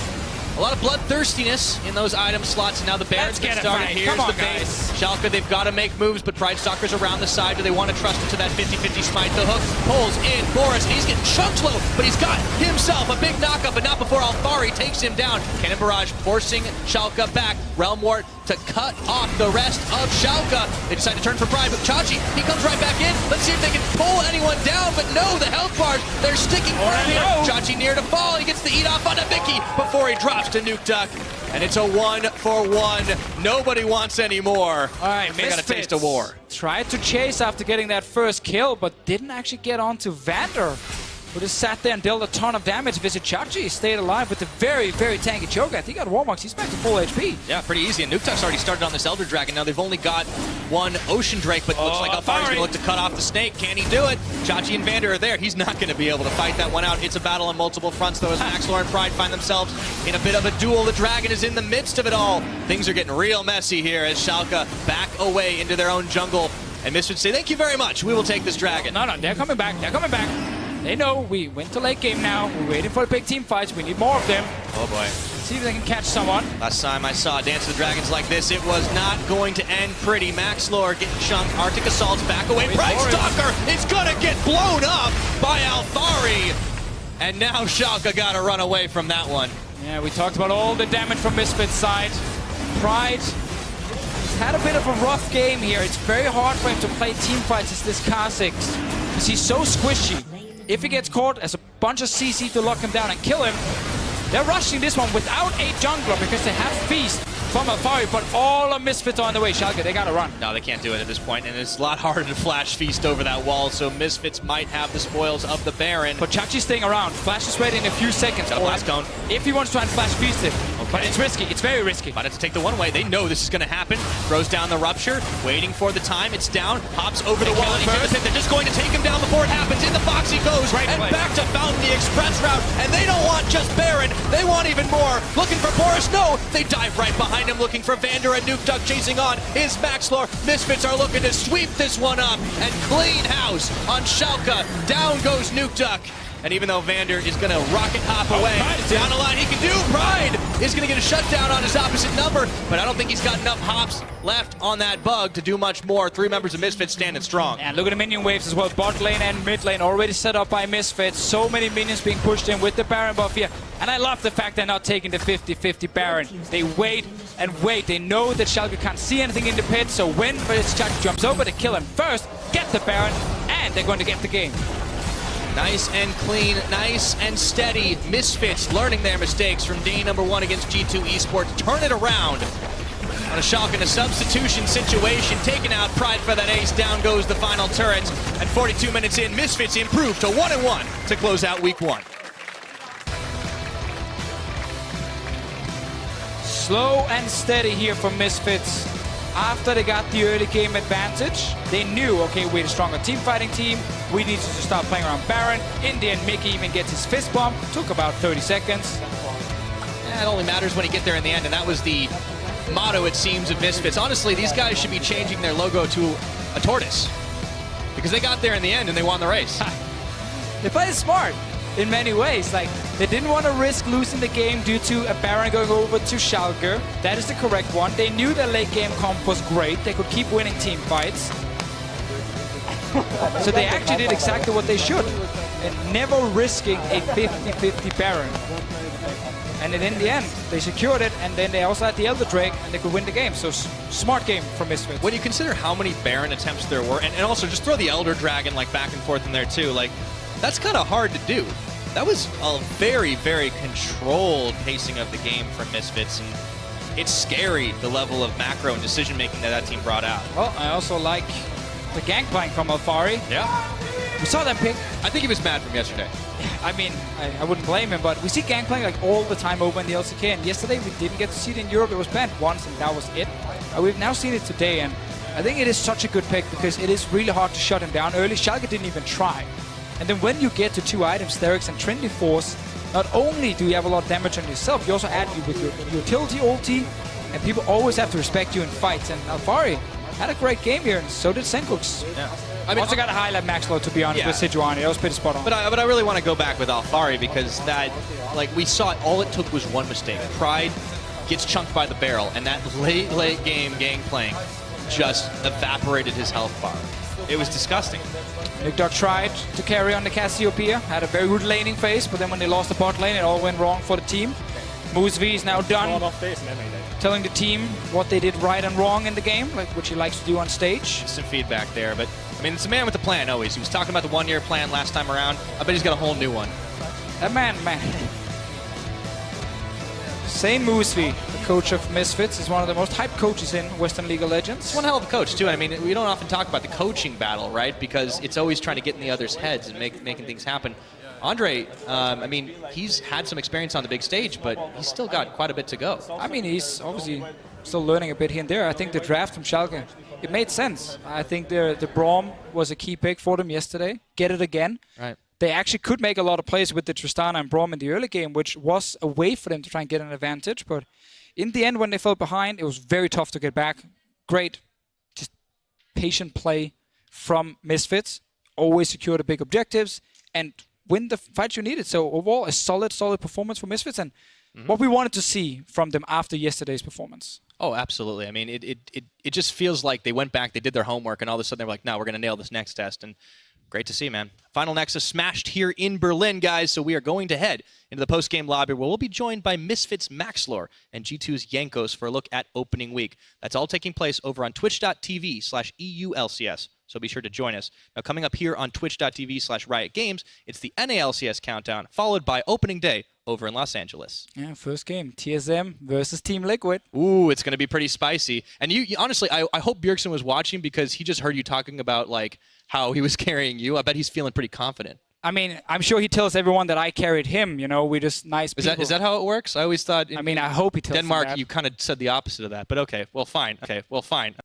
A lot of bloodthirstiness in those item slots, and now the Barons get started. Here's Come on, the base. guys. Schalke, they've got to make moves, but Pride Stalker's around the side. Do they want to trust it to that 50-50 smite? The hook pulls in Boris, and he's getting chunked low, but he's got himself a big knockup, but not before Alfari takes him down. Cannon Barrage forcing Schalke back. Realm Wart to cut off the rest of Schalke. They decide to turn for Pride, but Chachi, he comes right back in. Let's see if they can pull anyone down, but no, the health bars, they're sticking firm here. Chachi near to fall. He gets the eat off onto Vicky before he drops to Nuktuk. And it's a 1-for-1. Nobody wants any more. All right, they got a taste of war. Tried to chase after getting that first kill, but didn't actually get onto Vander, who just sat there and dealt a ton of damage. Visit Chachi stayed alive with a very, very tanky choke. I think he got Warmox. He's back to full HP. Yeah, pretty easy. And Nuktuk's already started on this Elder Dragon. Now they've only got one Ocean Drake, but it looks like Alfari's going to look to cut off the snake. Can he do it? Chachi and Vander are there. He's not going to be able to fight that one out. It's a battle on multiple fronts, though, as Maxlore and Pride find themselves in a bit of a duel. The Dragon is in the midst of it all. Things are getting real messy here as Schalke back away into their own jungle. And Misfits say, thank you very much. We will take this Dragon. No, they're coming back. They're coming back. They know we went to late game now. We're waiting for the big team fights. We need more of them. Oh boy. See if they can catch someone. Last time I saw Dance of the Dragons like this, it was not going to end pretty. Maxlore getting chunked. Arctic Assault's back away. Pride Stalker is going to get blown up by Alfari. And now Schalke got to run away from that one. Yeah, we talked about all the damage from Misfits' side. Pride has had a bit of a rough game here. It's very hard for him to play team fights as this Kha'Zix because he's so squishy. If he gets caught as a bunch of CC to lock him down and kill him, they're rushing this one without a jungler because they have Feast from Alfari, but all of Misfits are on the way. Schalke, they gotta run. No, they can't do it at this point, and it's a lot harder to flash Feast over that wall, so Misfits might have the spoils of the Baron. But Chachi's staying around. Flash is ready in a few seconds. Got a blast cone. If he wants to try and flash Feast it. Okay. But it's risky. It's very risky. But it's to take the one way. They know this is going to happen. Throws down the Rupture, waiting for the time. It's down. Hops over the wall. They're just going to take him down before it happens. In the box he goes. Right and play. Back to Fountain, the express route. And they don't want just Baron. They want even more. Looking for Boris. No. They dive right behind him, looking for Vander, and Nuktuk chasing on is Maxlore. Misfits are looking to sweep this one up and clean house on Schalke. Down goes Nuktuk. And even though Vander is going to rocket hop away, down the line he can do. Pride is going to get a shutdown on his opposite number, but I don't think he's got enough hops left on that bug to do much more. 3 members of Misfits standing strong. And look at the minion waves as well. Bot lane and mid lane already set up by Misfits. So many minions being pushed in with the Baron buff here. And I love the fact they're not taking the 50-50 Baron. They wait and wait. They know that Schalke can't see anything in the pit, so when Chachi jumps over to kill him first, get the Baron, and they're going to get the game. Nice and clean, nice and steady. Misfits learning their mistakes from day number 1 against G2 Esports. Turn it around on a Schalke in a substitution situation. Taking out Pride for that ace. Down goes the final turret. And 42 minutes in, Misfits improve to 1-1 to close out week 1. Slow and steady here from Misfits. After they got the early game advantage, they knew, okay, we're a stronger team fighting team. We need to start playing around Baron. In the end, Mickey even gets his fist bump. Took about 30 seconds. It only matters when you get there in the end, and that was the motto, it seems, of Misfits. Honestly, these guys should be changing their logo to a tortoise because they got there in the end and they won the race. They played smart in many ways. Like, they didn't want to risk losing the game due to a Baron going over to Schalke. That is the correct one. They knew their late game comp was great. They could keep winning team fights. So they actually did exactly what they should. And never risking a 50-50 Baron. And then in the end, they secured it, and then they also had the Elder Drake, and they could win the game. So smart game from Misfits. When you consider how many Baron attempts there were, and also just throw the Elder Dragon like back and forth in there too, like, that's kind of hard to do. That was a very, very controlled pacing of the game from Misfits, and it's scary the level of macro and decision making that team brought out. Well, I also like the gangplank from Alfari. Yeah. We saw that pick. I think he was mad from yesterday. I mean, I wouldn't blame him, but we see gangplank like all the time over in the LCK, and yesterday we didn't get to see it in Europe. It was banned once, and that was it. We've now seen it today, and I think it is such a good pick because it is really hard to shut him down early. Schalke didn't even try. And then when you get to 2 items, Therix and Trinity Force, not only do you have a lot of damage on yourself, you also add you with your utility ulti, and people always have to respect you in fights. And Alfari had a great game here, and so did Senkux. Yeah. I mean, also got to highlight Maxlow, to be honest, with Sejuani. That was pretty spot on. But I really want to go back with Alfari because that, like, we saw it, all it took was one mistake. Pride gets chunked by the barrel, and that late game gangplank just evaporated his health bar. It was disgusting. Nick Dog tried to carry on the Cassiopeia, had a very good laning phase, but then when they lost the bot lane, it all went wrong for the team. Moose V is now done, telling the team what they did right and wrong in the game, like which he likes to do on stage. Some feedback there, but I mean, it's a man with a plan always. He was talking about the one-year plan last time around. I bet he's got a whole new one. That man. Sane Moosey, the coach of Misfits, is one of the most hyped coaches in Western League of Legends. He's one hell of a coach, too. I mean, we don't often talk about the coaching battle, right? Because it's always trying to get in the other's heads and making things happen. Andre, I mean, he's had some experience on the big stage, but he's still got quite a bit to go. I mean, he's obviously still learning a bit here and there. I think the draft from Schalke, it made sense. I think the Braum was a key pick for them yesterday. Get it again. Right. They actually could make a lot of plays with the Tristana and Braum in the early game, which was a way for them to try and get an advantage. But in the end, when they fell behind, it was very tough to get back. Great, just patient play from Misfits. Always secure the big objectives and win the fights you needed. So overall, a solid performance for Misfits, and what we wanted to see from them after yesterday's performance. Oh, absolutely. I mean, it just feels like they went back, they did their homework, and all of a sudden they were like, no, we're going to nail this next test. And great to see, man. Final Nexus smashed here in Berlin, guys, so we are going to head into the post-game lobby where we'll be joined by Misfits Maxlor and G2's Jankos for a look at opening week. That's all taking place over on twitch.tv/EULCS. So be sure to join us. Now, coming up here on twitch.tv/Riot Games, it's the NALCS countdown, followed by opening day over in Los Angeles. Yeah, first game, TSM versus Team Liquid. Ooh, it's going to be pretty spicy. And you honestly, I hope Bjergsen was watching because he just heard you talking about like how he was carrying you. I bet he's feeling pretty confident. I mean, I'm sure he tells everyone that I carried him. You know, we're just nice people. Is that how it works? I always thought. I mean, I hope he tells Denmark, them that. you kind of said the opposite of that. But okay, well, fine.